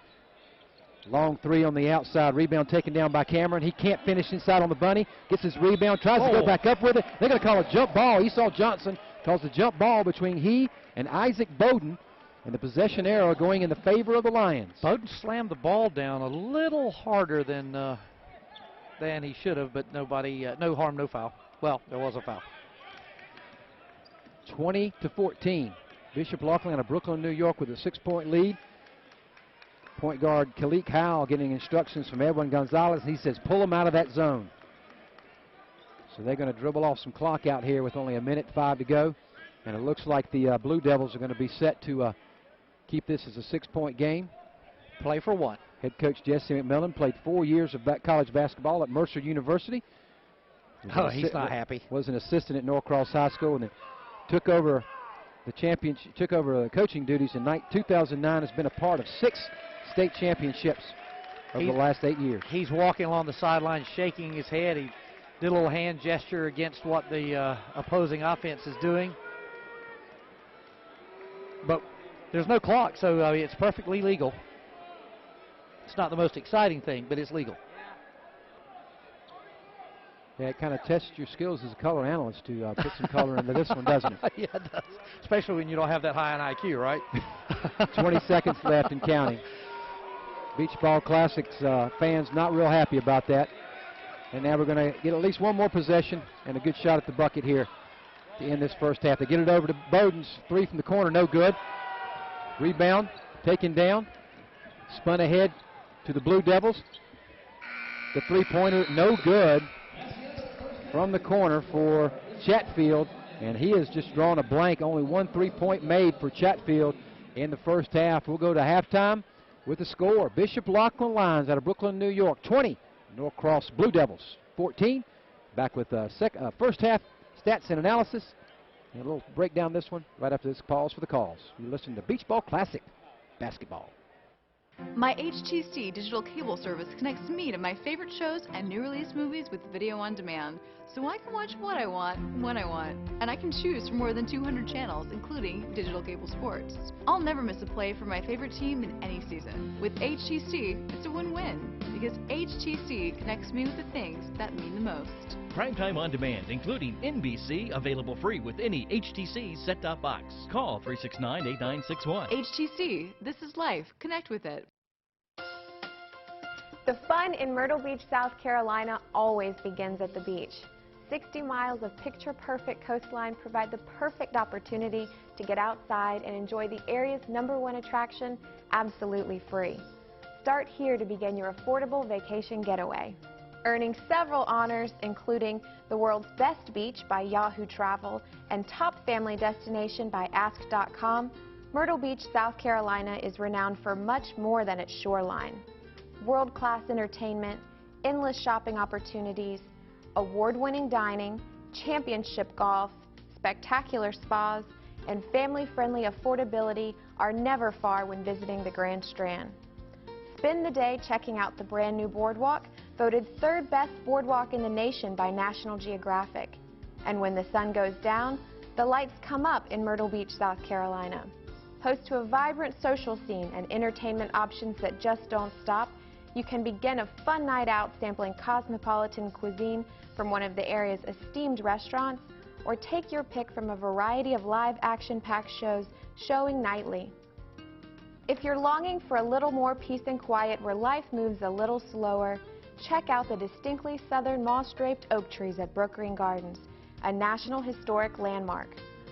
Long three on the outside. Rebound taken down by Cameron. He can't finish inside on the bunny. Gets his rebound. Tries to go back up with it. They're going to call a jump ball. Esau Johnson calls the jump ball between he and Isaac Bowden. And the possession arrow going in the favor of the Lions. Bowden slammed the ball down a little harder than he should have, but nobody, no harm, no foul. Well, there was a foul. 20-14. Bishop Laughlin out of Brooklyn, New York with a 6-point lead. Point guard Kalik Howell getting instructions from Edwin Gonzalez. He says pull him out of that zone. So they're going to dribble off some clock out here with only 1:05 to go. And it looks like the Blue Devils are going to be set to keep this as a 6-point game. Play for one. Head coach Jesse McMillan played 4 years of college basketball at Mercer University. He's not happy. Was an assistant at Norcross High School and then took over the championship, took over the coaching duties in 2009. Has been a part of 6 state championships over the last 8 years. He's walking along the sideline, shaking his head. He did a little hand gesture against what the opposing offense is doing. But there's no clock, so I mean, it's perfectly legal. It's not the most exciting thing, but it's legal. Yeah, it kind of tests your skills as a color analyst to put some color into this one, doesn't it? Yeah, it does. Especially when you don't have that high an IQ, right? 20 seconds left and counting. Beach Ball Classics fans not real happy about that. And now we're going to get at least one more possession and a good shot at the bucket here to end this first half. They get it over to Bowden's three from the corner, no good. Rebound, taken down, spun ahead to the Blue Devils. The three-pointer, no good from the corner for Chatfield, and he has just drawn a blank. Only one 3-point made for Chatfield in the first half. We'll go to halftime with the score. Bishop Laughlin Lions out of Brooklyn, New York, 20. Norcross Blue Devils, 14. Back with first half stats and analysis. And a little breakdown this one right after this pause for the calls. You listen to Beach Ball Classic Basketball. My HTC digital cable service connects me to my favorite shows and new release movies with video on demand, so I can watch what I want, when I want. And I can choose from more than 200 channels, including digital cable sports. I'll never miss a play for my favorite team in any season. With HTC, it's a win-win, because HTC connects me with the things that mean the most. Primetime on demand, including NBC, available free with any HTC set-top box. Call 369-8961. HTC, this is life. Connect with it. The fun in Myrtle Beach, South Carolina always begins at the beach. 60 miles of picture-perfect coastline provide the perfect opportunity to get outside and enjoy the area's #1 attraction absolutely free. Start here to begin your affordable vacation getaway. Earning several honors, including the world's best beach by Yahoo Travel and top family destination by Ask.com, Myrtle Beach, South Carolina is renowned for much more than its shoreline. World-class entertainment, endless shopping opportunities, award-winning dining, championship golf, spectacular spas, and family-friendly affordability are never far when visiting the Grand Strand. Spend the day checking out the brand new boardwalk, voted 3rd best boardwalk in the nation by National Geographic. And when the sun goes down, the lights come up in Myrtle Beach, South Carolina. Host to a vibrant social scene and entertainment options that just don't stop, you can begin a fun night out sampling cosmopolitan cuisine from one of the area's esteemed restaurants, or take your pick from a variety of live action-packed shows showing nightly. If you're longing for a little more peace and quiet where life moves a little slower, check out the distinctly southern moss-draped oak trees at Brook Green Gardens, a National Historic Landmark.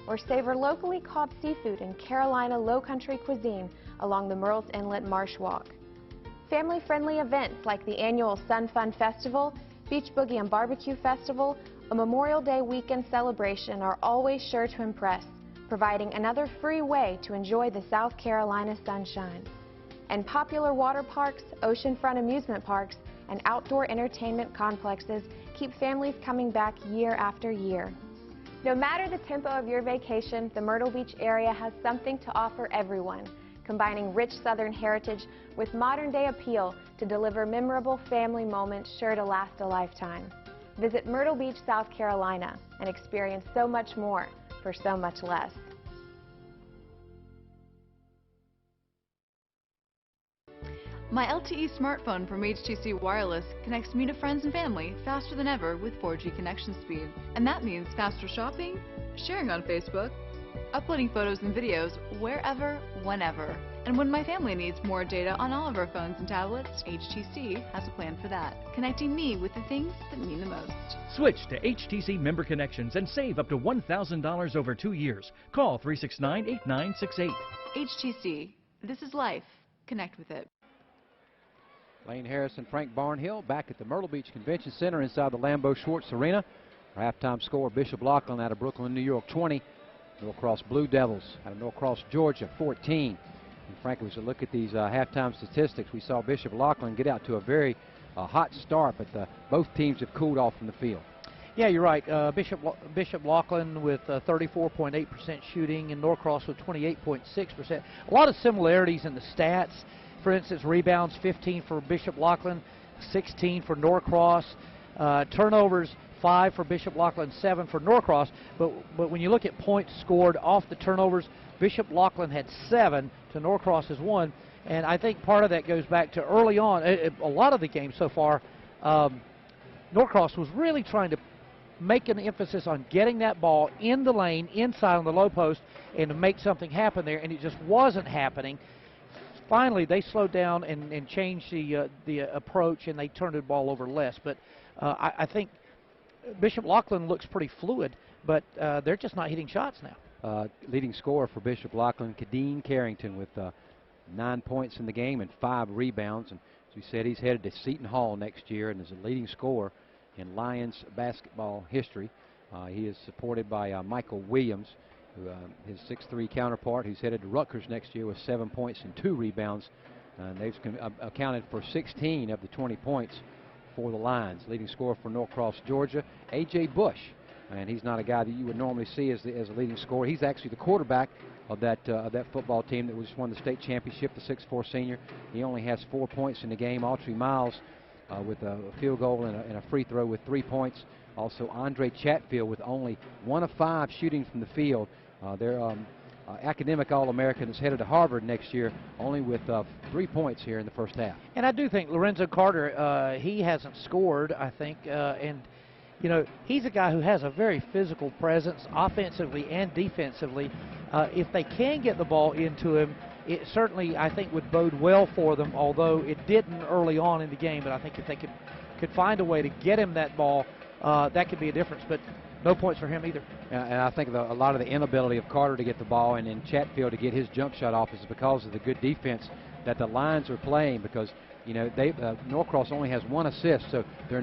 Or savor locally caught seafood and Carolina low-country cuisine along the Murrells Inlet Marsh Walk. Family-friendly events like the annual Sun Fun Festival, Beach Boogie and Barbecue Festival, a Memorial Day weekend celebration are always sure to impress, providing another free way to enjoy the South Carolina sunshine. And popular water parks, oceanfront amusement parks, and outdoor entertainment complexes keep families coming back year after year. No matter the tempo of your vacation, the Myrtle Beach area has something to offer everyone, combining rich Southern heritage with modern-day appeal to deliver memorable family moments sure to last a lifetime. Visit Myrtle Beach, South Carolina, and experience so much more for so much less. My LTE smartphone from HTC Wireless connects me to friends and family faster than ever with 4G connection speed. And that means faster shopping, sharing on Facebook, uploading photos and videos wherever, whenever. And when my family needs more data on all of our phones and tablets, HTC has a plan for that, connecting me with the things that mean the most. Switch to HTC Member Connections and save up to $1,000 over 2 years. Call 369-8968. HTC. This is life. Connect with it. Lane Harris and Frank Barnhill back at the Myrtle Beach Convention Center inside the Lambeau Schwartz Arena. Our halftime score, Bishop Laughlin out of Brooklyn, New York, 20. Norcross Blue Devils out of Norcross, Georgia, 14. And frankly, as we look at these halftime statistics, we saw Bishop Laughlin get out to a very hot start, but both teams have cooled off from the field. Yeah, you're right. Bishop Laughlin with 34.8% shooting and Norcross with 28.6%. A lot of similarities in the stats. For instance, rebounds 15 for Bishop Laughlin, 16 for Norcross. Turnovers 5 for Bishop Laughlin, 7 for Norcross. But when you look at points scored off the turnovers, Bishop Laughlin had 7 to Norcross's 1. And I think part of that goes back to early on. A lot of the game so far, Norcross was really trying to make an emphasis on getting that ball in the lane, inside on the low post, and to make something happen there, and it just wasn't happening. Finally, they slowed down and changed the approach, and they turned the ball over less. But I think Bishop Laughlin looks pretty fluid, but they're just not hitting shots now. Leading scorer for Bishop Laughlin, Kadeen Carrington, with 9 points in the game and 5 rebounds. And as we said, he's headed to Seton Hall next year and is a leading scorer in Lions basketball history. He is supported by Michael Williams, his 6'3" counterpart, who's headed to Rutgers next year with 7 points and 2 rebounds. And they've accounted for 16 of the 20 points for the Lions. Leading scorer for Norcross, Georgia, A.J. Bush. And he's not a guy that you would normally see as a leading scorer. He's actually the quarterback of that football team that just won the state championship, the 6'4" senior. He only has 4 points in the game. Autry Miles with a field goal and a free throw with 3 points. Also, Andre Chatfield with only 1 of 5 shooting from the field. Their academic All-American is headed to Harvard next year, only with 3 points here in the first half. And I do think Lorenzo Carter, he hasn't scored, I think, and you know, he's a guy who has a very physical presence offensively and defensively. If they can get the ball into him, it certainly, I think, would bode well for them, although it didn't early on in the game. But I think if they could find a way to get him that ball, that could be a difference. But no points for him either. And I think a lot of the inability of Carter to get the ball and Chatfield to get his jump shot off is because of the good defense that the Lions are playing. Because you know Norcross only has 1 assist, so the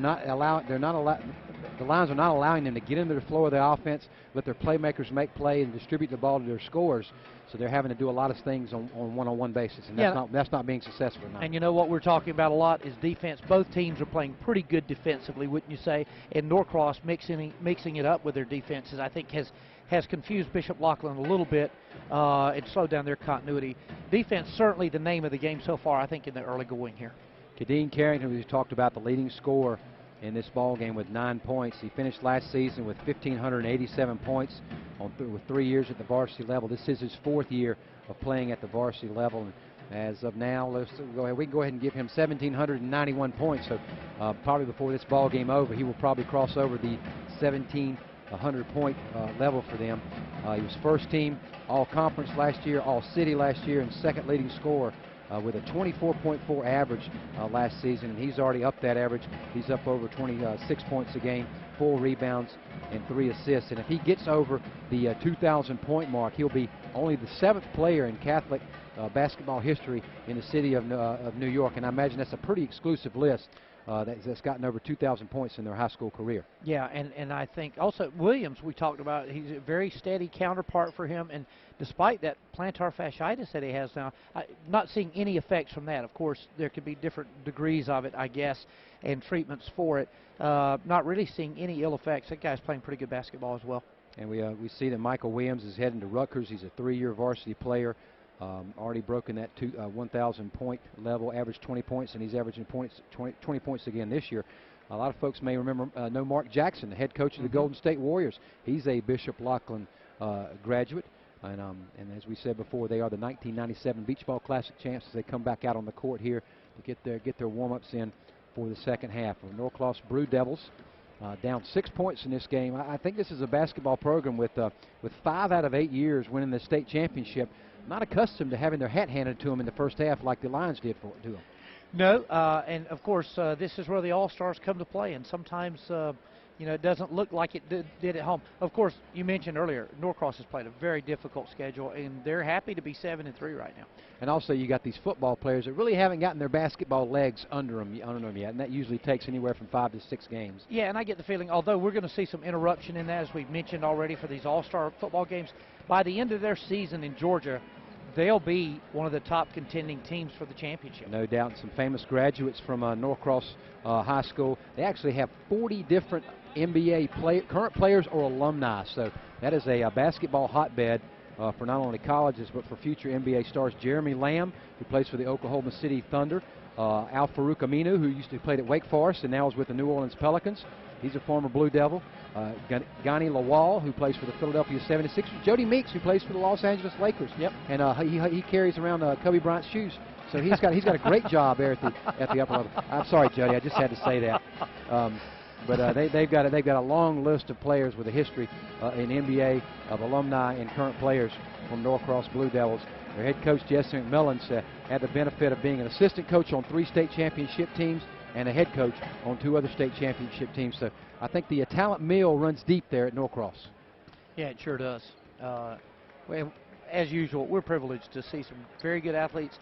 Lions are not allowing them to get into the flow of the offense, let their playmakers make play and distribute the ball to their scorers. So they're having to do a lot of things on one-on-one basis, and that's not being successful now. And you know what we're talking about a lot is defense. Both teams are playing pretty good defensively, wouldn't you say? And Norcross mixing it up with their defenses, I think, has confused Bishop Laughlin a little bit and slowed down their continuity. Defense certainly the name of the game so far, I think, in the early going here. Kadeen Carrington, we talked about, the leading scorer in this ball game with 9 points. He finished last season with 1,587 points with 3 years at the varsity level. This is his 4th year of playing at the varsity level. And as of now, we can go ahead and give him 1,791 points. So probably before this ball game over, he will probably cross over the 1,700-point level for them. He was first team all-conference last year, all-city last year, and 2nd leading scorer with a 24.4 average last season, and he's already up that average. He's up over 26 points a game, 4 rebounds, and 3 assists. And if he gets over the 2,000 point mark, he'll be only the 7th player in Catholic basketball history in the city of New York. And I imagine that's a pretty exclusive list that's gotten over 2,000 points in their high school career. Yeah, and I think also Williams, we talked about, he's a very steady counterpart for him, and despite that plantar fasciitis that he has now, not seeing any effects from that. Of course, there could be different degrees of it, I guess, and treatments for it. Not really seeing any ill effects. That guy's playing pretty good basketball as well. And we see that Michael Williams is heading to Rutgers. He's a 3-year varsity player. Already broken that 1,000 point level, averaged 20 points, and he's averaging 20 points again this year. A lot of folks may know Mark Jackson, the head coach of the Golden State Warriors. He's a Bishop Laughlin graduate, and as we said before, they are the 1997 Beach Ball Classic champs as they come back out on the court here to get their warm-ups in for the second half. The Norcross Blue Devils down 6 points in this game. I think this is a basketball program with 5 out of 8 years winning the state championship. Not accustomed to having their hat handed to them in the first half like the Lions did to them. No, and of course this is where the All-Stars come to play, and sometimes it doesn't look like it did at home. Of course, you mentioned earlier, Norcross has played a very difficult schedule, and they're happy to be 7-3 right now. And also, you got these football players that really haven't gotten their basketball legs under them yet, and that usually takes anywhere from 5 to 6 games. Yeah, and I get the feeling, although we're going to see some interruption in that, as we've mentioned already for these All-Star football games, by the end of their season in Georgia, they'll be one of the top contending teams for the championship. No doubt. Some famous graduates from Norcross High School. They actually have 40 different NBA current players or alumni. So that is a basketball hotbed for not only colleges but for future NBA stars. Jeremy Lamb, who plays for the Oklahoma City Thunder. Al Farouk Aminu, who used to play at Wake Forest and now is with the New Orleans Pelicans. He's a former Blue Devil. Gani Lawal, who plays for the Philadelphia 76ers. Jody Meeks, who plays for the Los Angeles Lakers. Yep. And he carries around Kobe Bryant's shoes. So he's got a great job there at the upper level. I'm sorry, Jody, I just had to say that. But they've got a long list of players with a history in NBA of alumni and current players from Norcross Blue Devils. Their head coach, Jesse McMillan's had the benefit of being an assistant coach on 3 state championship teams and a head coach on 2 other state championship teams. So I think the talent mill runs deep there at Norcross. Yeah, it sure does. Well, as usual, we're privileged to see some very good athletes.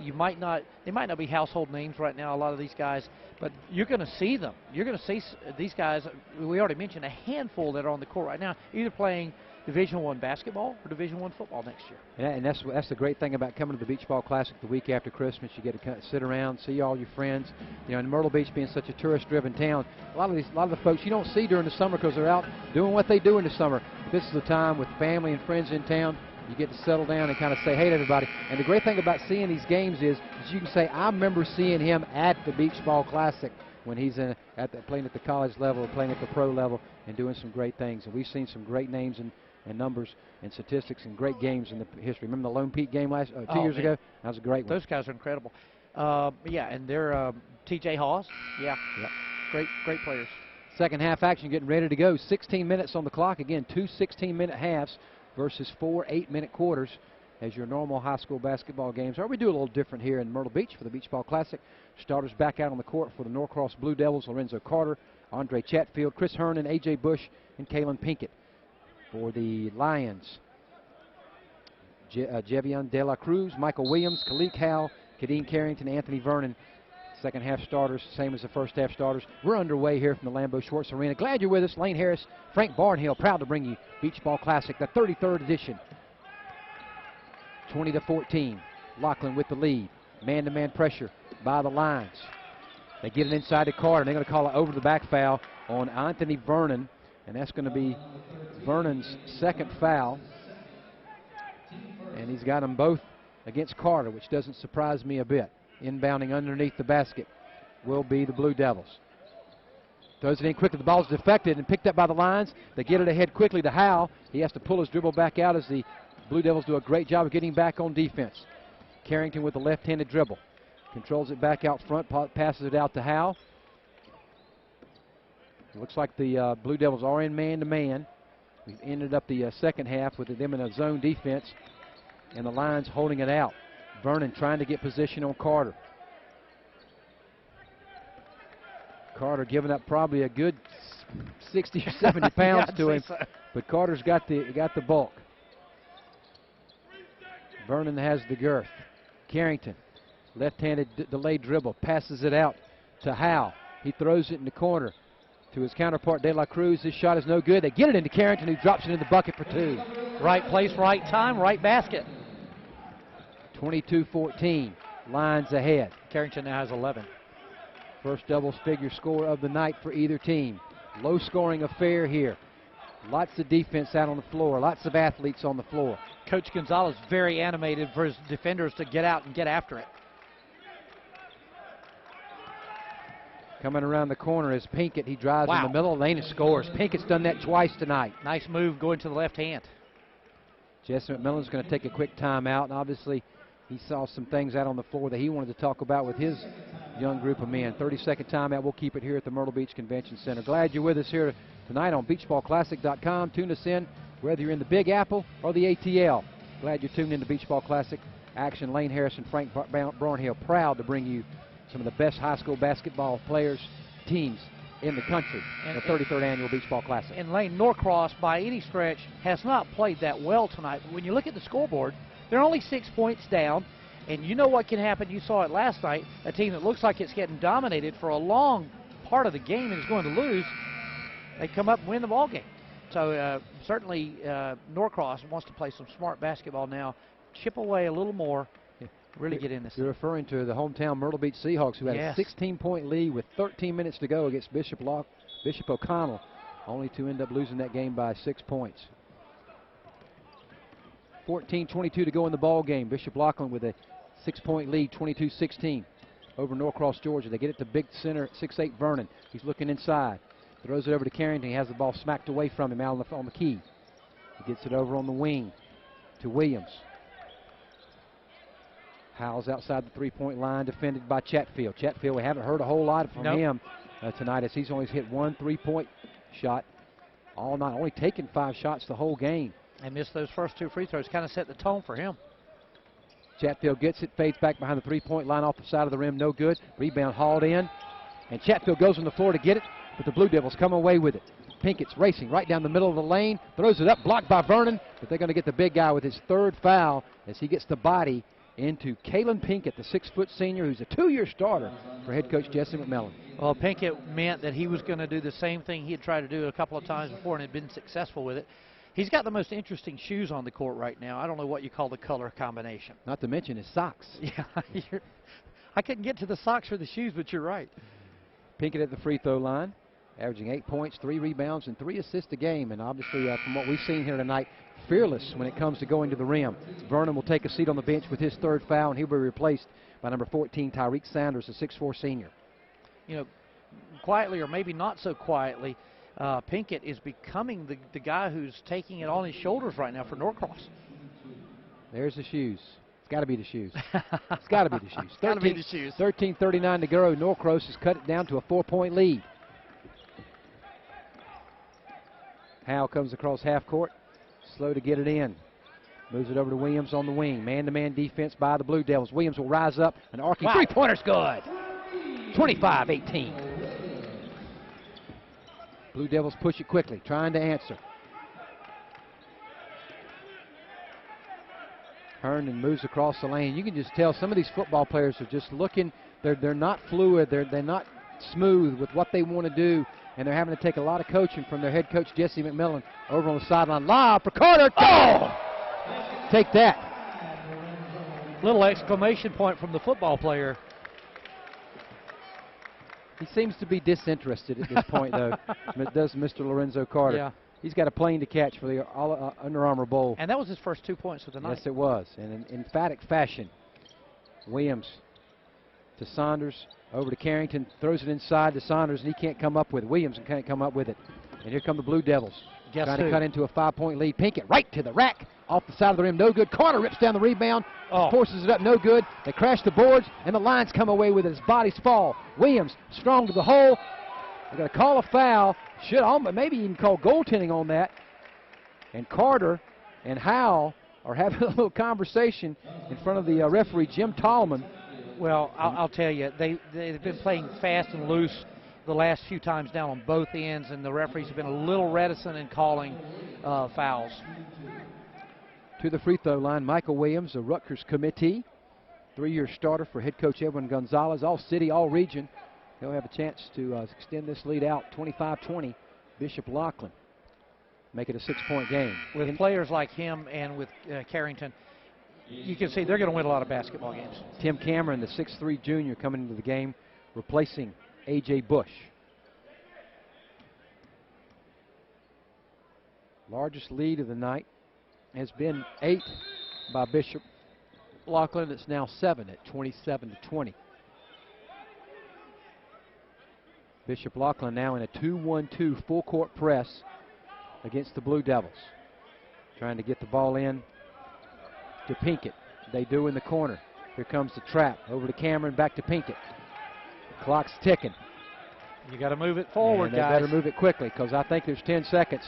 They might not be household names right now, a lot of these guys, but you're going to see them. You're going to see these guys. We already mentioned a handful that are on the court right now, either playing Division I basketball or Division I football next year. Yeah, and that's the great thing about coming to the Beach Ball Classic the week after Christmas. You get to kind of sit around, see all your friends. In Myrtle Beach being such a tourist-driven town, a lot of the folks you don't see during the summer because they're out doing what they do in the summer. This is the time with family and friends in town. You get to settle down and kind of say hey to everybody. And the great thing about seeing these games is you can say, I remember seeing him at the Beach Ball Classic when he's playing at the college level, playing at the pro level, and doing some great things. And we've seen some great names and numbers and statistics and great games in the history. Remember the Lone Peak game 2 years ago? That was a great one. Those guys are incredible. Yeah, and they're T.J. Hawes. Yeah, great players. Second half action getting ready to go. 16 minutes on the clock. Again, 2 16-minute halves versus 4 8-minute quarters as your normal high school basketball games are. We do a little different here in Myrtle Beach for the Beach Ball Classic. Starters back out on the court for the Norcross Blue Devils: Lorenzo Carter, Andre Chatfield, Chris Herndon, A.J. Bush, and Kalen Pinkett. For the Lions, Jevion De La Cruz, Michael Williams, Kalik Howell, Kadeem Carrington, Anthony Vernon. Second half starters, same as the first half starters. We're underway here from the Lambeau Schwartz Arena. Glad you're with us. Lane Harris, Frank Barnhill, proud to bring you Beach Ball Classic, the 33rd edition. 20-14. Laughlin with the lead. Man-to-man pressure by the Lions. They get it inside to Carter. They're going to call it over the back foul on Anthony Vernon, and that's going to be Vernon's second foul. And he's got them both against Carter, which doesn't surprise me a bit. Inbounding underneath the basket will be the Blue Devils. Throws it in quickly. The ball's deflected and picked up by the Lions. They get it ahead quickly to Howell. He has to pull his dribble back out as the Blue Devils do a great job of getting back on defense. Carrington with the left-handed dribble. Controls it back out front, passes it out to Howell. It looks like the Blue Devils are in man-to-man. We've ended up the second half with them in a zone defense and the Lions holding it out. Vernon trying to get position on Carter. Carter giving up probably a good 60 or 70 pounds yeah, to him, so. but Carter's got the bulk. Vernon has the girth. Carrington, left-handed delayed dribble, passes it out to Howe. He throws it in the corner to his counterpart, De La Cruz. This shot is no good. They get it into Carrington, who drops it in the bucket for two. Right place, right time, right basket. 22-14, Lions ahead. Carrington now has 11. First double-figure score of the night for either team. Low-scoring affair here. Lots of defense out on the floor, lots of athletes on the floor. Coach Gonzalez very animated for his defenders to get out and get after it. Coming around the corner is Pinkett. He drives in the middle of the lane and scores. Pinkett's done that twice tonight. Nice move going to the left hand. Jesse McMillan's going to take a quick timeout, and obviously he saw some things out on the floor that he wanted to talk about with his young group of men. 30-second timeout. We'll keep it here at the Myrtle Beach Convention Center. Glad you're with us here tonight on beachballclassic.com. Tune us in whether you're in the Big Apple or the ATL. Glad you're tuned in to Beach Ball Classic action. Lane Harrison, Frank Brownhill, proud to bring you some of the best high school basketball players, teams in the country. The 33rd Annual Beach Ball Classic. And Lane, Norcross, by any stretch, has not played that well tonight. But when you look at the scoreboard, they're only 6 points down. And you know what can happen. You saw it last night. A team that looks like it's getting dominated for a long part of the game and is going to lose, they come up and win the ball game. So certainly Norcross wants to play some smart basketball now, chip away a little more, really get in this. You're referring to the hometown Myrtle Beach Seahawks, who had a 16-point lead with 13 minutes to go against Bishop O'Connell, only to end up losing that game by 6 points. 14:22 to go in the ball game. Bishop Laughlin with a 6-point lead, 22-16 over Norcross, Georgia. They get it to big center, 6'8" Vernon. He's looking inside. Throws it over to Carrington. He has the ball smacked away from him out on the key. He gets it over on the wing to Williams. Howell's outside the three-point line, defended by Chatfield. Chatfield, we haven't heard a whole lot from him tonight, as he's only hit one three-point shot all night. Only taken 5 shots the whole game. And missed those first 2 free throws. Kind of set the tone for him. Chatfield gets it, fades back behind the three-point line off the side of the rim. No good. Rebound hauled in. And Chatfield goes on the floor to get it, but the Blue Devils come away with it. Pinkett's racing right down the middle of the lane. Throws it up, blocked by Vernon. But they're going to get the big guy with his 3rd foul as he gets the body into Kalen Pinkett, the 6-foot senior, who's a 2-year starter for head coach Jesse McMillan. Well, Pinkett meant that he was going to do the same thing he had tried to do a couple of times before and had been successful with it. He's got the most interesting shoes on the court right now. I don't know what you call the color combination. Not to mention his socks. Yeah, I couldn't get to the socks or the shoes, but you're right. Pinkett at the free throw line, averaging 8 points, 3 rebounds, and 3 assists a game. And obviously, from what we've seen here tonight, fearless when it comes to going to the rim. Vernon will take a seat on the bench with his 3rd foul, and he'll be replaced by number 14, Tyreek Sanders, a 6'4" senior. You know, quietly or maybe not so quietly, Pinkett is becoming the guy who's taking it on his shoulders right now for Norcross. There's the shoes. It's got to be the shoes. It's got to be the shoes. It's got to be the shoes. 13:39 to go. Norcross has cut it down to a 4-point lead. Howe comes across half court. Slow to get it in. Moves it over to Williams on the wing. Man-to-man defense by the Blue Devils. Williams will rise up. An arcing three-pointer's good. 25-18. Blue Devils push it quickly, trying to answer. Herndon moves across the lane. You can just tell some of these football players are just looking. They're not fluid. They're not smooth with what they want to do, and they're having to take a lot of coaching from their head coach Jesse McMillan over on the sideline. Lob for Carter. Oh! Take that. Little exclamation point from the football player. He seems to be disinterested at this point, though. Does Mr. Lorenzo Carter. Yeah. He's got a plane to catch for the Under Armour Bowl. And that was his first 2 points of the night. Yes, it was. And in emphatic fashion. Williams to Saunders, over to Carrington, throws it inside to Saunders, and he can't come up with it. Williams can't come up with it. And here come the Blue Devils. Trying to cut into a 5-point lead. Pinkett right to the rack, off the side of the rim, no good. Carter rips down the rebound, forces it up, no good. They crash the boards, and the Lions come away with it. His bodies fall. Williams strong to the hole. They're going to call a foul. Should maybe even call goaltending on that. And Carter and Howell are having a little conversation in front of the referee, Jim Tallman. Well, I'll tell you, they've been playing fast and loose the last few times down on both ends, and the referees have been a little reticent in calling fouls. To the free throw line, Michael Williams, a Rutgers committee, 3-year starter for head coach Edwin Gonzalez, all city, all region. They'll have a chance to extend this lead out 25-20. Bishop Laughlin make it a 6-point game. With players like him and with Carrington, you can see they're going to win a lot of basketball games. Tim Cameron, the 6'3 junior, coming into the game, replacing A.J. Bush. Largest lead of the night has been 8 by Bishop Laughlin. It's now 7 at 27-20. Bishop Laughlin now in a 2-1-2 full-court press against the Blue Devils. Trying to get the ball in to Pinkett. They do in the corner. Here comes the trap. Over to Cameron, back to Pinkett. Clock's ticking. You got to move it forward, and they guys. better move it quickly, because I think there's 10 seconds.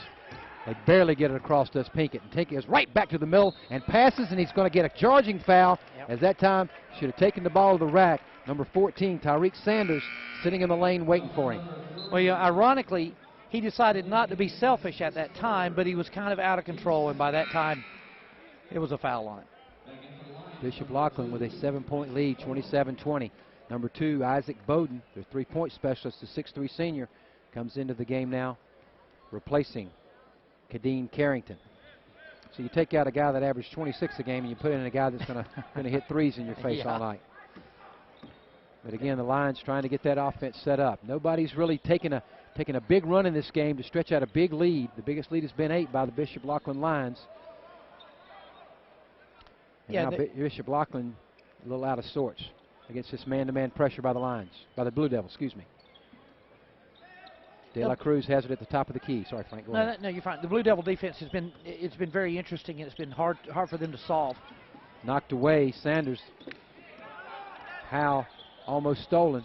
They barely get it across to Pinkett. And Pinkett is right back to the middle and passes, and he's going to get a charging foul. As that time should have taken the ball to the rack. Number 14, Tyreek Sanders, sitting in the lane waiting for him. Well, yeah, ironically, he decided not to be selfish at that time, but he was kind of out of control, and by that time, it was a foul line. Bishop Laughlin with a 7-point lead, 27-20. Number 2, Isaac Bowden, their 3-point specialist, the 6'3 senior, comes into the game now, replacing Kadeen Carrington. So you take out a guy that averaged 26 a game, and you put in a guy that's going to hit threes in your face all night. But again, the Lions trying to get that offense set up. Nobody's really taking a big run in this game to stretch out a big lead. The biggest lead has been 8 by the Bishop Laughlin Lions. And now Bishop Laughlin a little out of sorts against this man-to-man pressure by the Lions, by the Blue Devils, excuse me. De La Cruz has it at the top of the key. Sorry, Frank, go ahead. No, you're fine. The Blue Devil defense has been very interesting, and it's been hard for them to solve. Knocked away. Sanders. Howe almost stolen.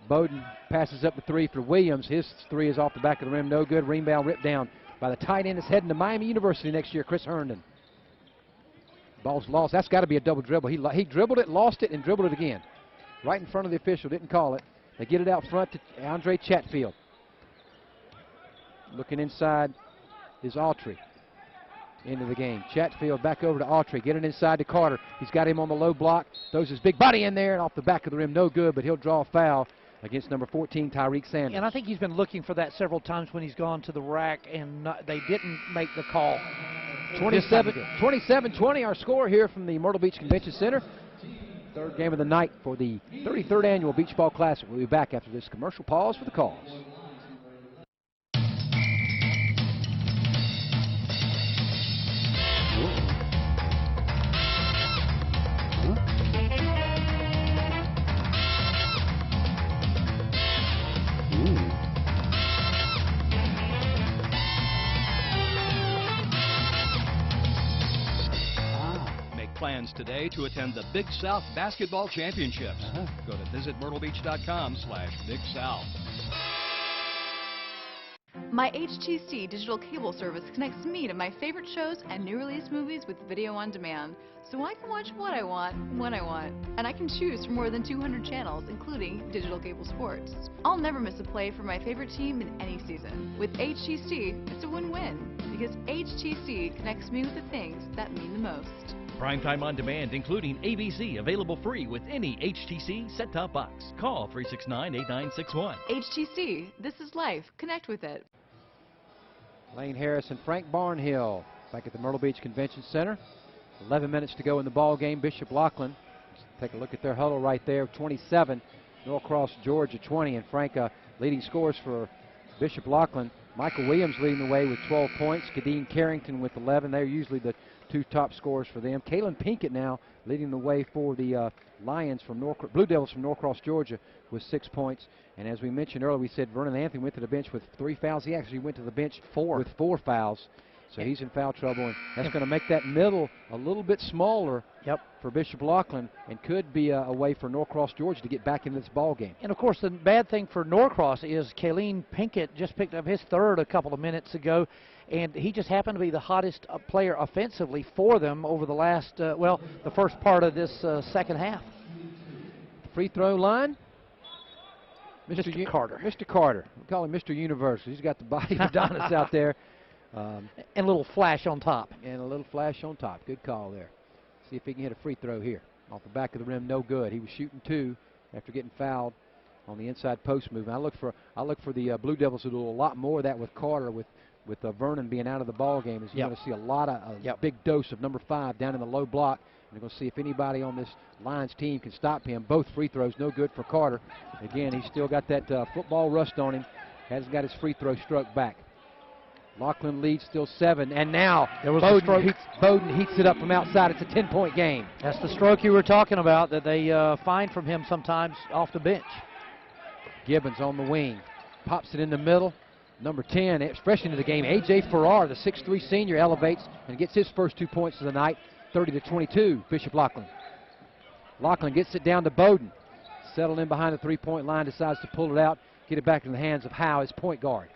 Bowden passes up the 3 for Williams. His 3 is off the back of the rim. No good. Rebound ripped down by the tight end that's heading to Miami University next year, Chris Herndon. Ball's lost. That's got to be a double dribble. He dribbled it, lost it, and dribbled it again. Right in front of the official. Didn't call it. They get it out front to Andre Chatfield. Looking inside is Autry into the game. Chatfield back over to Autry. Get it inside to Carter. He's got him on the low block. Throws his big body in there and off the back of the rim. No good, but he'll draw a foul against number 14, Tyreek Sanders. And I think he's been looking for that several times when he's gone to the rack, and they didn't make the call. 27-20 our score here from the Myrtle Beach Convention Center. Third game of the night for the 33rd Annual Beach Ball Classic. We'll be back after this commercial pause for the calls. Plans today to attend the Big South Basketball Championships. Go to visitmyrtlebeach.com/Big South. My HTC digital cable service connects me to my favorite shows and new release movies with video on demand, so I can watch what I want, when I want. And I can choose from more than 200 channels, including digital cable sports. I'll never miss a play for my favorite team in any season. With HTC, it's a win-win, because HTC connects me with the things that mean the most. Primetime on demand, including ABC, available free with any HTC set-top box. Call 369-8961. HTC, this is life. Connect with it. Lane Harris and Frank Barnhill back at the Myrtle Beach Convention Center. 11 minutes to go in the ball game. Bishop Laughlin, let's take a look at their huddle right there. 27, Norcross, Georgia 20. And Frank, leading scores for Bishop Laughlin. Michael Williams leading the way with 12 points. Kadeen Carrington with 11. They're usually the 2 top scorers for them. Kalen Pinkett now leading the way for the Lions from Blue Devils from Norcross, Georgia, with 6 points. And as we mentioned earlier, we said Vernon Anthony went to the bench with 3 fouls. He actually went to the bench with 4 fouls. So he's in foul trouble, and that's going to make that middle a little bit smaller for Bishop Laughlin, and could be a way for Norcross, Georgia to get back in this ball game. And, of course, the bad thing for Norcross is Kayleen Pinkett just picked up his third a couple of minutes ago, and he just happened to be the hottest player offensively for them over the last, the first part of this second half. Free throw line. Mr. Carter. Mr. Carter. We call him Mr. Universe. He's got the body of Adonis out there. And a little flash on top. And a little flash on top. Good call there. See if he can hit a free throw here. Off the back of the rim, no good. He was shooting 2 after getting fouled on the inside post move. And I look for the Blue Devils to do a lot more of that with Carter, with Vernon being out of the ball game. You're going to see a lot of big dose of number 5 down in the low block. And you're going to see if anybody on this Lions team can stop him. Both free throws, no good for Carter. Again, he's still got that football rust on him. Hasn't got his free throw stroke back. Laughlin leads still 7, and now Bowden heats it up from outside. It's a 10-point game. That's the stroke you were talking about that they find from him sometimes off the bench. Gibbons on the wing, pops it in the middle. Number 10, freshman of the game, A.J. Farrar, the 6'3 senior, elevates and gets his first 2 points of the night, 30-22, Bishop Laughlin. Laughlin gets it down to Bowden. Settled in behind the three-point line, decides to pull it out, get it back in the hands of Howe, his point guard.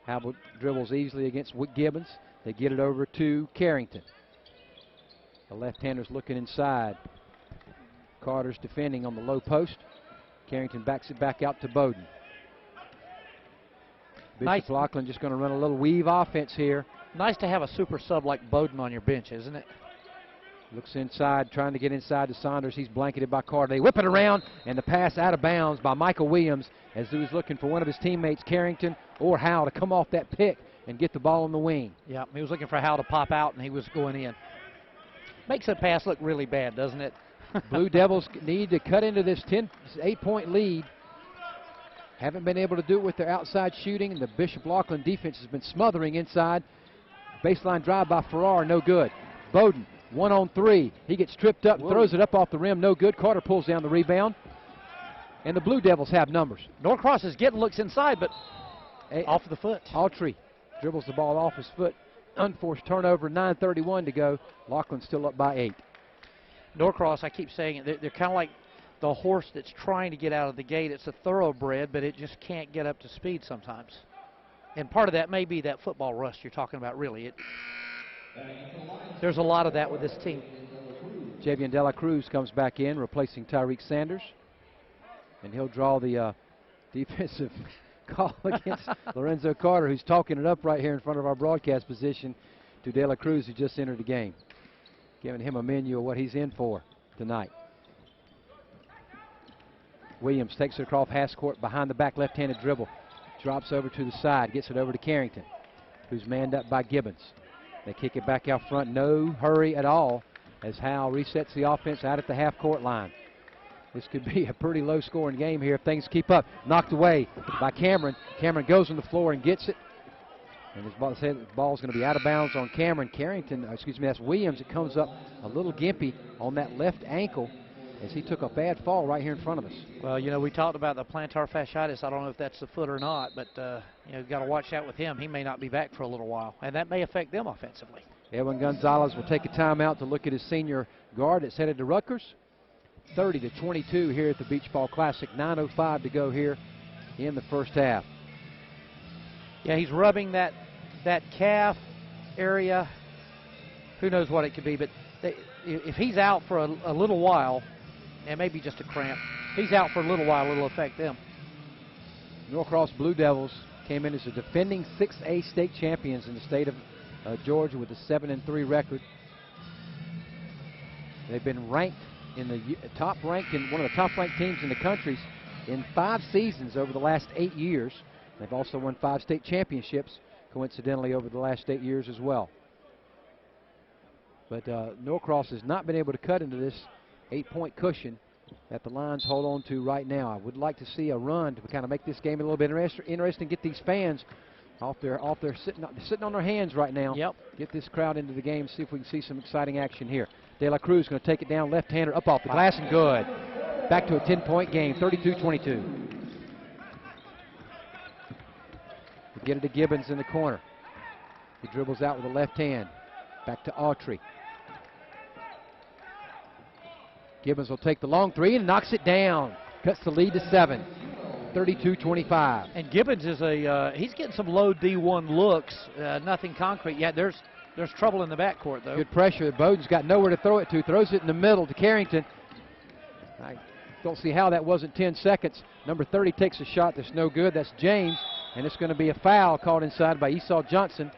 Howe dribbles easily against Gibbons. They get it over to Carrington. The left-hander's looking inside. Carter's defending on the low post. Carrington backs it back out to Bowden. Bishop Laughlin just going to run a little weave offense here. Nice to have a super sub like Bowden on your bench, isn't it? Looks inside, trying to get inside to Saunders. He's blanketed by Carter. They whip it around, and the pass out of bounds by Michael Williams as he was looking for one of his teammates, Carrington or Howe, to come off that pick and get the ball on the wing. Yeah, he was looking for Howe to pop out, and he was going in. Makes the pass look really bad, doesn't it? Blue Devils need to cut into this 8-point lead. Haven't been able to do it with their outside shooting, and the Bishop Laughlin defense has been smothering inside. Baseline drive by Farrar, no good. Bowden, 1-on-3. He gets tripped up, throws it up off the rim, no good. Carter pulls down the rebound. And the Blue Devils have numbers. Norcross is getting looks inside, but off the foot. Autry dribbles the ball off his foot. Unforced turnover, 9:31 to go. Laughlin's still up by 8. Norcross, I keep saying it, they're kind of like the horse that's trying to get out of the gate. It's a thoroughbred, but it just can't get up to speed sometimes. And part of that may be that football rust you're talking about, really. There's a lot of that with this team. Javian De La Cruz comes back in, replacing Tyreek Sanders. And he'll draw the defensive call against Lorenzo Carter, who's talking it up right here in front of our broadcast position to De La Cruz, who just entered the game. Giving him a menu of what he's in for tonight. Williams takes it across half court behind the back left-handed dribble. Drops over to the side, gets it over to Carrington, who's manned up by Gibbons. They kick it back out front, no hurry at all, as Howe resets the offense out at the half-court line. This could be a pretty low-scoring game here if things keep up. Knocked away by Cameron. Cameron goes on the floor and gets it. And his ball's going to be out of bounds on Cameron. That's Williams. It comes up a little gimpy on that left ankle as he took a bad fall right here in front of us. Well, you know, we talked about the plantar fasciitis. I don't know if that's the foot or not, but, you know, you've got to watch out with him. He may not be back for a little while, and that may affect them offensively. Edwin Gonzalez will take a timeout to look at his senior guard that's headed to Rutgers. 30-22 here at the Beach Ball Classic. 9:05 to go here in the first half. Yeah, he's rubbing that calf area. Who knows what it could be, but if he's out for a little while, and maybe just a cramp, he's out for a little while, it'll affect them. Norcross Blue Devils came in as the defending 6A state champions in the state of Georgia with a 7-3 record. They've been ranked in the one of the top-ranked teams in the country in 5 seasons over the last 8 years. They've also won 5 state championships, coincidentally, over the last 8 years as well. But Norcross has not been able to cut into this 8-point cushion that the Lions hold on to right now. I would like to see a run to kind of make this game a little bit interesting, get these fans off their sitting on their hands right now. Yep. Get this crowd into the game, see if we can see some exciting action here. De La Cruz going to take it down, left-hander up off the glass and good. Back to a 10-point game, 32-22. The Get it to Gibbons in the corner. He dribbles out with the left hand. Back to Autry. Gibbons will take the long three and knocks it down. Cuts the lead to 7. 32-25. And Gibbons is he's getting some low D1 looks, nothing concrete yet. There's trouble in the backcourt, though. Good pressure. Bowden's got nowhere to throw it to. Throws it in the middle to Carrington. I don't see how that wasn't 10 seconds. Number 30 takes a shot that's no good. That's James, and it's going to be a foul called inside by Esau Johnson.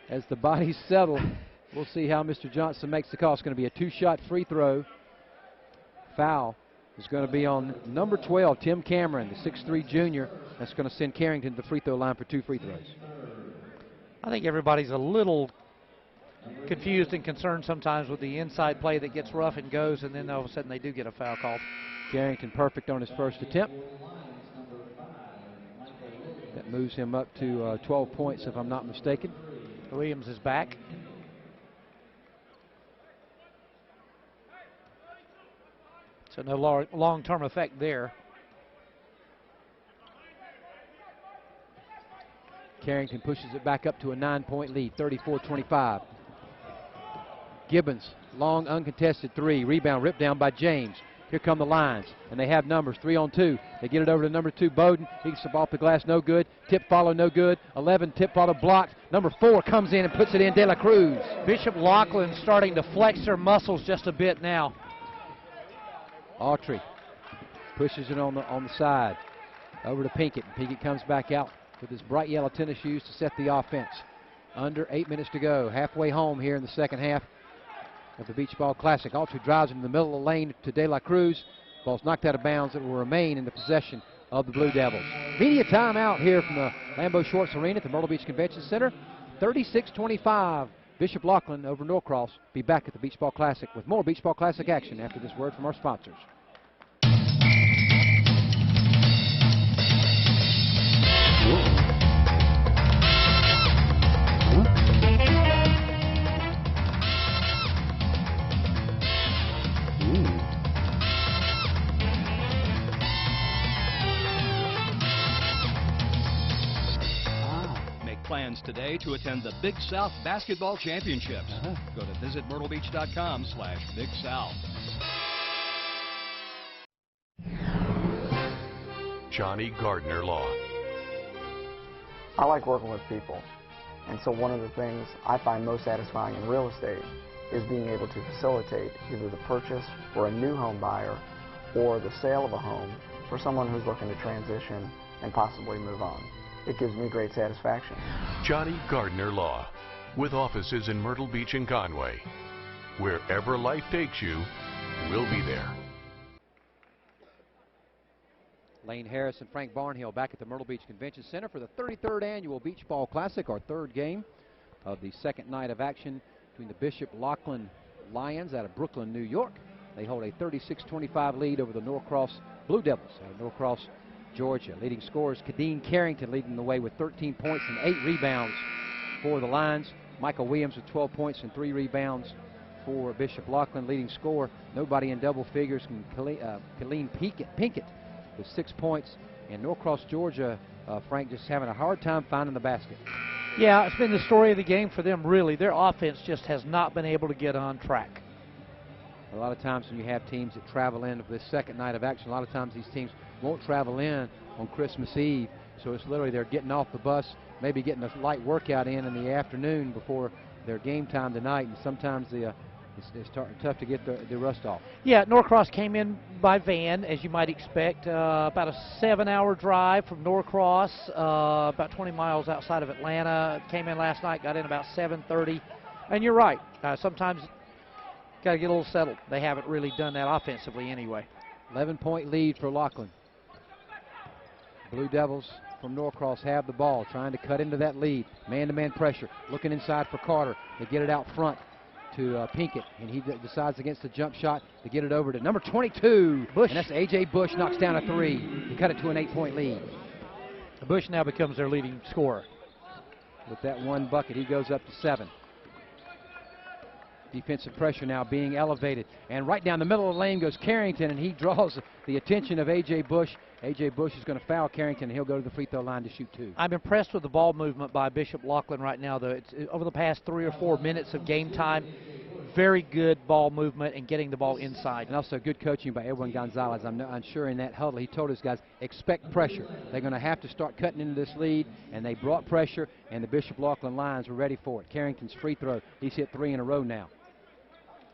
As the bodies settle, we'll see how Mr. Johnson makes the call. It's going to be a 2-shot free throw. Foul is going to be on number 12, Tim Cameron, the 6'3 junior. That's going to send Carrington to the free throw line for 2 free throws. I think everybody's a little confused and concerned sometimes with the inside play that gets rough and goes, and then all of a sudden they do get a foul called. Carrington perfect on his first attempt. That moves him up to 12 points, if I'm not mistaken. Williams is back. So no long-term effect there. Carrington pushes it back up to a 9-point lead, 34-25. Gibbons, long uncontested three. Rebound ripped down by James. Here come the lines, and they have numbers, 3-on-2. They get it over to number 2, Bowden. He gets off the glass, no good. Tip follow, no good. 11, tip follow blocked. Number 4 comes in and puts it in, De La Cruz. Bishop Laughlin starting to flex their muscles just a bit now. Autry pushes it on the side. Over to Pinkett. Pinkett comes back out with his bright yellow tennis shoes to set the offense. Under 8 minutes to go. Halfway home here in the second half of the Beach Ball Classic. Autry drives into the middle of the lane to De La Cruz. Ball's knocked out of bounds. It will remain in the possession of the Blue Devils. Media timeout here from the Lambeau Schwartz Arena at the Myrtle Beach Convention Center. 36-25. Bishop Laughlin over Norcross. Be back at the Beach Ball Classic with more Beach Ball Classic action after this word from our sponsors. Plans today to attend the Big South Basketball Championships. Go to visitmyrtlebeach.com/Big South. Johnny Gardner Law. I like working with people, and so one of the things I find most satisfying in real estate is being able to facilitate either the purchase for a new home buyer or the sale of a home for someone who's looking to transition and possibly move on. It gives me great satisfaction. Johnny Gardner Law, with offices in Myrtle Beach and Conway. Wherever life takes you, we'll be there. Lane Harris and Frank Barnhill back at the Myrtle Beach Convention Center for the 33rd Annual Beach Ball Classic, our third game of the second night of action between the Bishop Laughlin Lions out of Brooklyn, New York. They hold a 36-25 lead over the Norcross Blue Devils out of Norcross, Georgia. Leading scorers, Kadeen Carrington leading the way with 13 points and 8 rebounds for the Lions. Michael Williams with 12 points and 3 rebounds for Bishop Laughlin. Leading scorer, nobody in double figures, and Colleen Pinkett with 6 points. And Norcross, Georgia, Frank, just having a hard time finding the basket. Yeah, it's been the story of the game for them, really. Their offense just has not been able to get on track. A lot of times when you have teams that travel in for this second night of action, a lot of times these teams won't travel in on Christmas Eve. So it's literally they're getting off the bus, maybe getting a light workout in the afternoon before their game time tonight. And sometimes it's tough to get the rust off. Yeah, Norcross came in by van, as you might expect. About a 7-hour drive from Norcross, about 20 miles outside of Atlanta. Came in last night, got in about 7:30. And you're right, sometimes got to get a little settled. They haven't really done that offensively anyway. 11-point lead for Laughlin. Blue Devils from Norcross have the ball, trying to cut into that lead. Man-to-man pressure, looking inside for Carter. They get it out front to Pinkett, and he decides against the jump shot to get it over to number 22, Bush. And that's A.J. Bush, knocks down a 3 to cut it to an 8-point lead. Bush now becomes their leading scorer. With that one bucket, he goes up to 7. Defensive pressure now being elevated. And right down the middle of the lane goes Carrington, and he draws the attention of A.J. Bush. A.J. Bush is going to foul Carrington, and he'll go to the free throw line to shoot 2. I'm impressed with the ball movement by Bishop Laughlin right now, though. It's over the past 3 or 4 minutes of game time. Very good ball movement and getting the ball inside. And also good coaching by Edwin Gonzalez. I'm sure in that huddle he told his guys, expect pressure. They're going to have to start cutting into this lead, and they brought pressure, and the Bishop Laughlin Lions were ready for it. Carrington's free throw, he's hit 3 in a row now.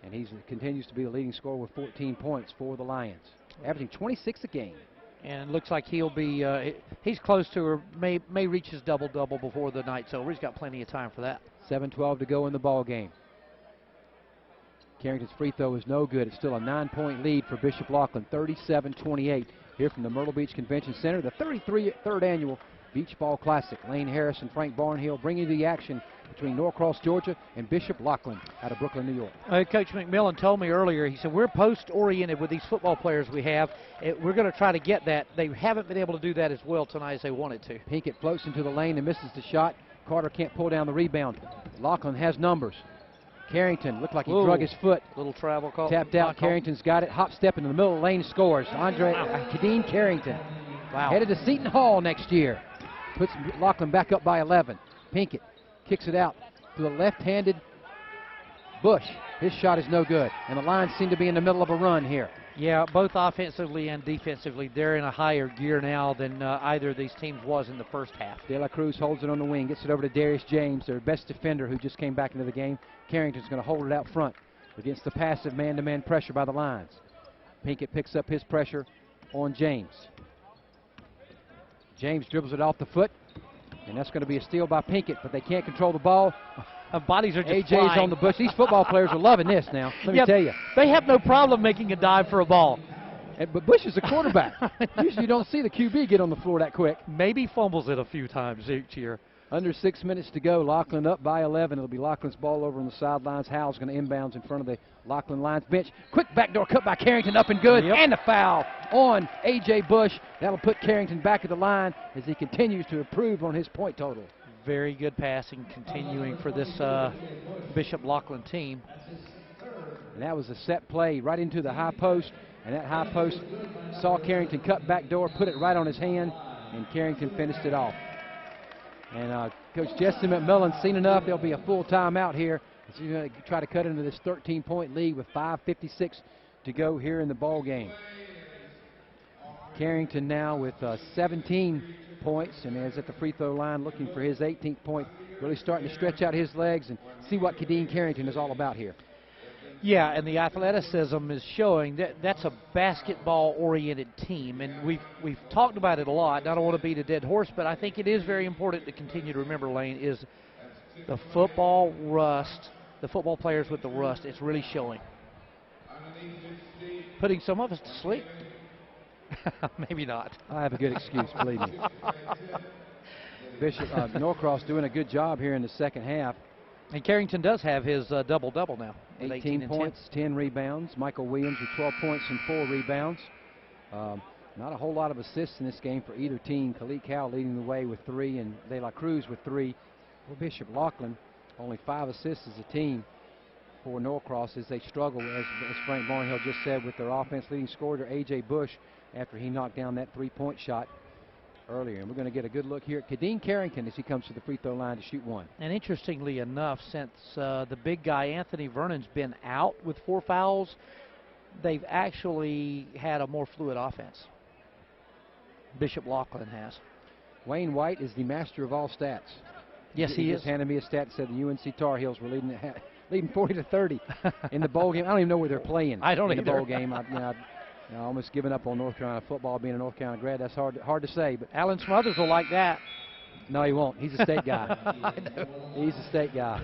And he continues to be the leading scorer with 14 points for the Lions, averaging 26 a game. And looks like he'll be, he's close to or may reach his double-double before the night's over. He's got plenty of time for that. 7:12 to go in the ball game. Carrington's free throw is no good. It's still a 9-point lead for Bishop Laughlin, 37-28. Here from the Myrtle Beach Convention Center, the 33rd annual Beach Ball Classic. Lane Harris and Frank Barnhill bringing you the action between Norcross, Georgia, and Bishop Laughlin out of Brooklyn, New York. Coach McMillan told me earlier, he said, we're post-oriented with these football players we have. We're going to try to get that. They haven't been able to do that as well tonight as they wanted to. Pinkett floats into the lane and misses the shot. Carter can't pull down the rebound. Laughlin has numbers. Carrington looked like he drug his foot. Little travel call. Tapped out. Carrington's got it. Hop step into the middle of the lane, scores. Kadeem Carrington. Wow. Headed to Seton Hall next year. Puts Laughlin back up by 11. Pinkett kicks it out to the left-handed Bush. His shot is no good. And the Lions seem to be in the middle of a run here. Yeah, both offensively and defensively, they're in a higher gear now than either of these teams was in the first half. De La Cruz holds it on the wing, gets it over to Darius James, their best defender who just came back into the game. Carrington's going to hold it out front against the passive man-to-man pressure by the Lions. Pinkett picks up his pressure on James. James dribbles it off the foot, and that's going to be a steal by Pinkett, but they can't control the ball. Bodies are just AJ's flying. on the Bush. These football players are loving this now, let me tell you. They have no problem making a dive for a ball. But Bush is a quarterback. Usually you don't see the QB get on the floor that quick. Maybe fumbles it a few times each year. Under 6 minutes to go. Laughlin up by 11. It'll be Laughlin's ball over on the sidelines. Howell's going to inbounds in front of the Laughlin Lions bench. Quick backdoor cut by Carrington, up and good. Yep. And a foul on A.J. Bush. That'll put Carrington back at the line as he continues to improve on his point total. Very good passing continuing for this Bishop Laughlin team. And that was a set play right into the high post. And that high post saw Carrington cut backdoor, put it right on his hand, and Carrington finished it off. And Coach Jesse McMillan's seen enough. There'll be a full timeout here. He's going to try to cut into this 13-point lead with 5:56 to go here in the ball game. Carrington now with 17 points and is at the free throw line looking for his 18th point, really starting to stretch out his legs and see what Kadeem Carrington is all about here. Yeah, and the athleticism is showing that that's a basketball-oriented team, and we've talked about it a lot. I don't want to beat a dead horse, but I think it is very important to continue to remember, Lane, is the football rust, the football players with the rust, it's really showing. Putting some of us to sleep. Maybe not. I have a good excuse, believe me. Bishop Norcross doing a good job here in the second half. And Carrington does have his double-double now. 18 points, 10 rebounds. Michael Williams with 12 points and 4 rebounds. Not a whole lot of assists in this game for either team. Khalid Cowell leading the way with 3 and De La Cruz with 3. For Bishop Laughlin, only 5 assists as a team for Norcross as they struggle, as Frank Barnhill just said, with their offense leading scorer, A.J. Bush, after he knocked down that 3-point shot earlier. And we're going to get a good look here at Kadeem Carrington as he comes to the free throw line to shoot 1. And interestingly enough, since the big guy Anthony Vernon's been out with 4 fouls, they've actually had a more fluid offense. Bishop Laughlin has. Wayne White is the master of all stats. Yes, he is. Just handed me a stat that said the UNC Tar Heels were leading 40-30 in the bowl game. I don't even know where they're playing. I don't in either. the bowl game. I almost given up on North Carolina football, being a North Carolina grad. That's hard to say. But Alan Smothers will like that. No, he won't. He's a state guy. I know. He's a state guy.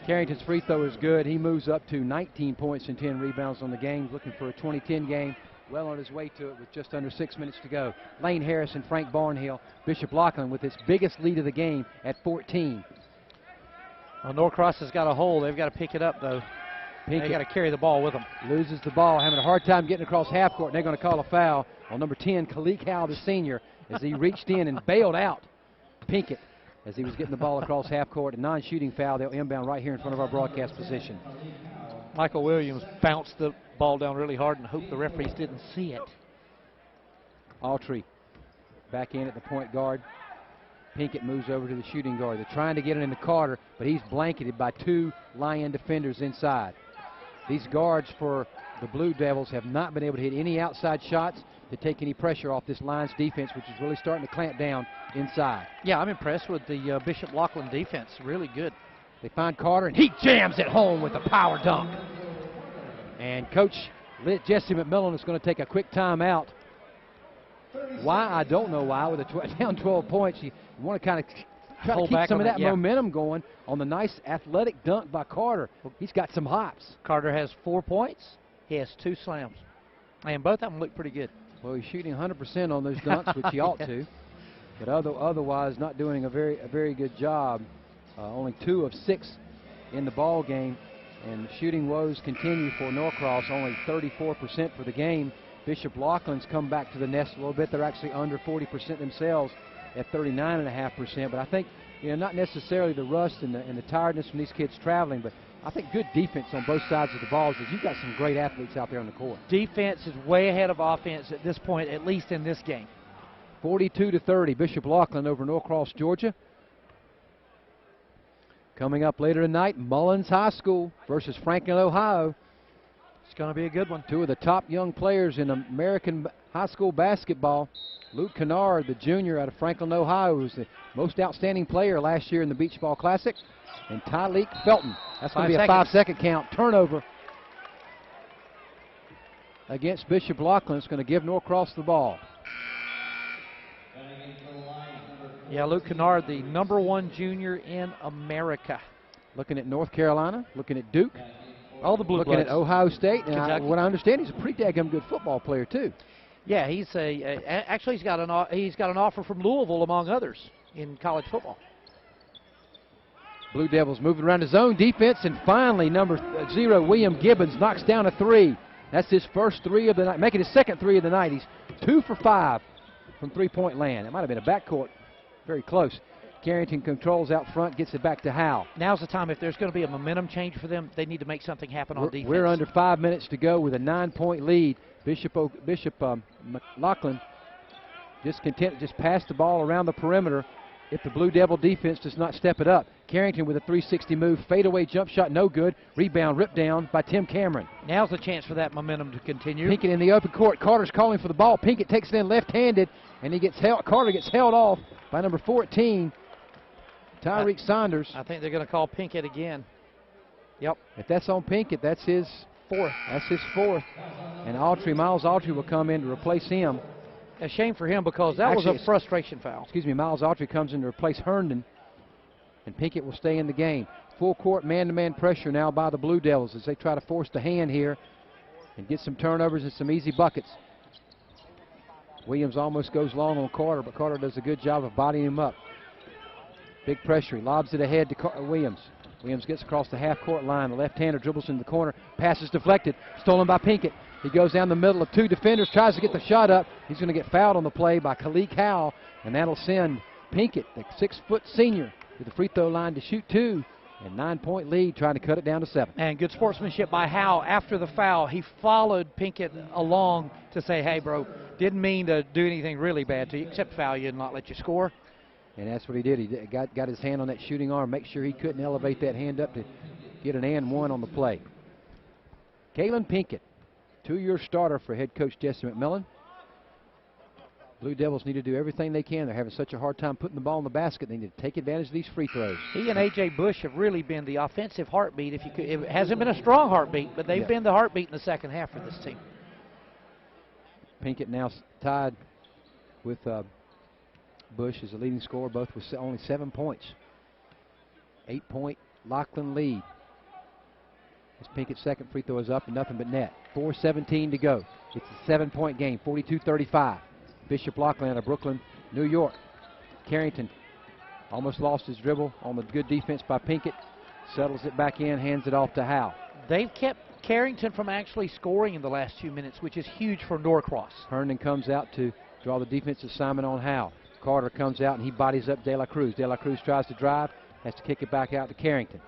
Carrington's free throw is good. He moves up to 19 points and 10 rebounds on the game, looking for a 20-10 game. Well on his way to it with just under 6 minutes to go. Lane Harris and Frank Barnhill. Bishop Laughlin with his biggest lead of the game at 14. Well, Norcross has got a hole. They've got to pick it up, though. They got to carry the ball with them. Loses the ball, having a hard time getting across half court, and they're going to call a foul on number 10, Khalid Cowell, the senior, as he reached in and bailed out Pinkett as he was getting the ball across half court. A non-shooting foul. They'll inbound right here in front of our broadcast position. Michael Williams bounced the ball down really hard and hoped the referees didn't see it. Autry back in at the point guard. Pinkett moves over to the shooting guard. They're trying to get it into Carter, but he's blanketed by 2 Lion defenders inside. These guards for the Blue Devils have not been able to hit any outside shots to take any pressure off this Lions defense, which is really starting to clamp down inside. Yeah, I'm impressed with the Bishop Laughlin defense. Really good. They find Carter, and he jams it home with a power dunk. And Coach Jesse McMillan is going to take a quick timeout. Why? I don't know why. With a down 12 points, you want to kind of try to keep some of that momentum going on the nice athletic dunk by Carter. He's got some hops. Carter has 4 points. He has 2 slams. And both of them look pretty good. Well, he's shooting 100% on those dunks, which he ought to. But otherwise, not doing a very good job. Only 2 of 6 in the ball game. And the shooting woes continue for Norcross, only 34% for the game. Bishop Laughlin's come back to the nest a little bit. They're actually under 40% themselves at 39.5%. But I think, not necessarily the rust and the tiredness from these kids traveling, but I think good defense on both sides of the ball is you've got some great athletes out there on the court. Defense is way ahead of offense at this point, at least in this game. 42-30, Bishop Laughlin over Norcross, Georgia. Coming up later tonight, Mullins High School versus Franklin, Ohio. It's going to be a good one. 2 of the top young players in American high school basketball. Luke Kennard, the junior out of Franklin, Ohio, who's the most outstanding player last year in the Beach Ball Classic. And Tyleek Felton. That's going to be a 5-second count. Turnover against Bishop Laughlin. It's going to give Norcross the ball. Yeah, Luke Kennard, the #1 junior in America. Looking at North Carolina, looking at Duke. All the Blue Looking Bloods. at Ohio State. And what I understand, he's a pretty daggum good football player, too. Yeah, he's actually he's got an offer from Louisville, among others, in college football. Blue Devils moving around his zone defense, and finally number 0, William Gibbons, knocks down a 3. That's his first 3 of the night, making his second 3 of the night. He's 2 for 5 from three-point land. It might have been a backcourt, very close. Carrington controls out front, gets it back to Howe. Now's the time. If there's going to be a momentum change for them, they need to make something happen on defense. We're under 5 minutes to go with a 9-point lead. Bishop Laughlin just content to just pass the ball around the perimeter if the Blue Devil defense does not step it up. Carrington with a 360 move, fadeaway jump shot, no good. Rebound ripped down by Tim Cameron. Now's the chance for that momentum to continue. Pinkett in the open court. Carter's calling for the ball. Pinkett takes it in left-handed, and he gets held. Carter gets held off by number 14, Tyreek Saunders. I think they're going to call Pinkett again. Yep. If that's on Pinkett, that's his 4th. That's his 4th. And Miles Autry will come in to replace him. A shame for him because that was a frustration foul. Excuse me, Miles Autry comes in to replace Herndon, and Pinkett will stay in the game. Full court man-to-man pressure now by the Blue Devils as they try to force the hand here and get some turnovers and some easy buckets. Williams almost goes long on Carter, but Carter does a good job of bodying him up. Big pressure. He lobs it ahead to Williams. Williams gets across the half-court line. The left-hander dribbles in the corner. Pass is deflected. Stolen by Pinkett. He goes down the middle of 2 defenders, tries to get the shot up. He's going to get fouled on the play by Khalik Howe, and that'll send Pinkett, the 6-foot senior, to the free throw line to shoot 2. And 9-point lead, trying to cut it down to 7. And good sportsmanship by Howe. After the foul, he followed Pinkett along to say, hey, bro, didn't mean to do anything really bad to you, except foul you and not let you score. And that's what he did. He got his hand on that shooting arm, make sure he couldn't elevate that hand up to get an and 1 on the play. Kalen Pinkett, 2-year starter for head coach Jesse McMillan. Blue Devils need to do everything they can. They're having such a hard time putting the ball in the basket. They need to take advantage of these free throws. He and A.J. Bush have really been the offensive heartbeat. It hasn't been a strong heartbeat, but they've been the heartbeat in the second half for this team. Pinkett now tied with Bush as the leading scorer, both with only 7 points. 8-point Laughlin lead. As Pinkett's second free throw is up and nothing but net. 4:17 to go. It's a 7-point game, 42-35. Bishop Laughlin out of Brooklyn, New York. Carrington almost lost his dribble on the good defense by Pinkett. Settles it back in, hands it off to Howe. They've kept Carrington from actually scoring in the last 2 minutes, which is huge for Norcross. Herndon comes out to draw the defensive assignment on Howe. Carter comes out and he bodies up De La Cruz. De La Cruz tries to drive, has to kick it back out to Carrington.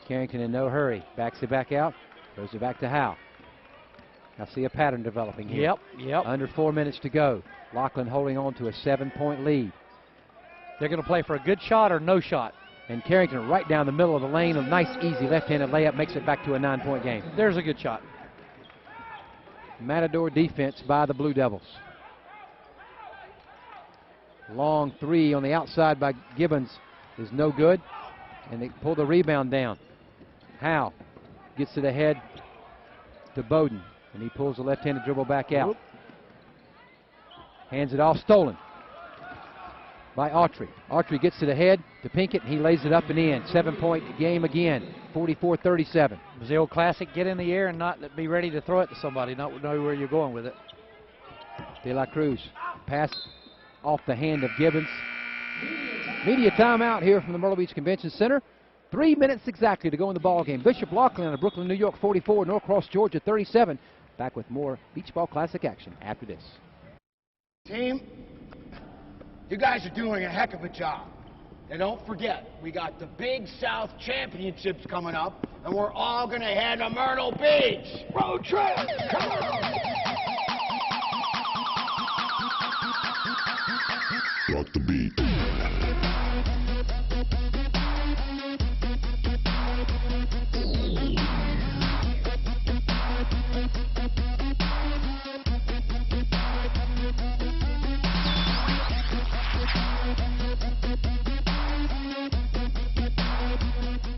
Carrington in no hurry, backs it back out, Throws it back to Howe. I see a pattern developing here. Yep. Under 4 minutes to go. Laughlin holding on to a 7-point lead. They're going to play for a good shot or no shot. And Carrington right down the middle of the lane. A nice, easy left-handed layup makes it back to a 9-point game. There's a good shot. Matador defense by the Blue Devils. Long three on the outside by Gibbons is no good. And they pull the rebound down. Howe gets it ahead to Bowden. And he pulls the left-handed dribble back out. Hands it off, stolen by Autry. Autry gets it ahead to Pinkett, and he lays it up and in. 7-point game again, 44-37. It was the old classic, get in the air and not be ready to throw it to somebody, not know where you're going with it. De La Cruz pass off the hand of Gibbons. Media timeout here from the Myrtle Beach Convention Center. 3 minutes exactly to go in the ball game. Bishop Laughlin of Brooklyn, New York 44, Norcross, Georgia 37. Back with more Beach Ball Classic action after this. Team, you guys are doing a heck of a job. And don't forget, we got the Big South Championships coming up, and we're all going to head to Myrtle Beach. Road trip! Come on! Rock the beat.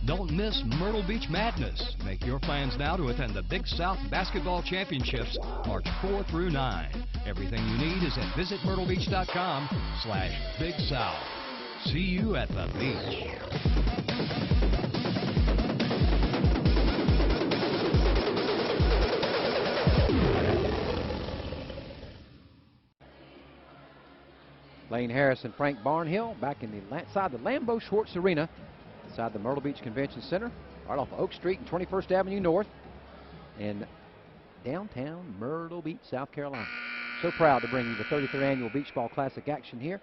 Don't miss Myrtle Beach Madness. Make your plans now to attend the Big South Basketball Championships March 4 through 9. Everything you need is at visitmyrtlebeach.com/Big South. See you at the beach. Lane Harris and Frank Barnhill back in the inside the Lambeau Schwartz Arena, inside the Myrtle Beach Convention Center, right off Oak Street and 21st Avenue North in downtown Myrtle Beach, South Carolina. So proud to bring you the 33rd Annual Beach Ball Classic action here.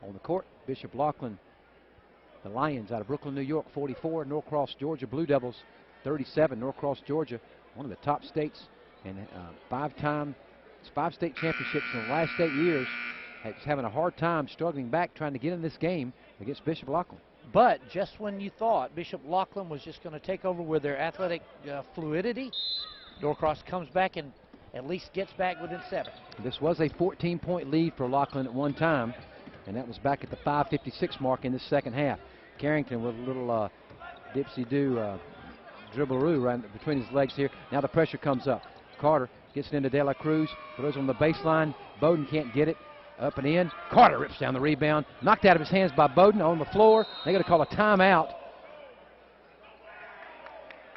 On the court, Bishop Laughlin, the Lions out of Brooklyn, New York, 44. Norcross, Georgia, Blue Devils, 37. Norcross, Georgia, one of the top states, and 5 state championships in the last 8 years. It's having a hard time struggling back, trying to get in this game against Bishop Laughlin. But just when you thought Bishop Laughlin was just going to take over with their athletic fluidity, Norcross comes back and at least gets back within 7. This was a 14-point lead for Laughlin at one time, and that was back at the 5:56 mark in the second half. Carrington with a little dipsy-do dribble-roo right between his legs here. Now the pressure comes up. Carter gets it into De La Cruz, throws on the baseline. Bowden can't get it. Up and in. Carter rips down the rebound. Knocked out of his hands by Bowden on the floor. They're going to call a timeout.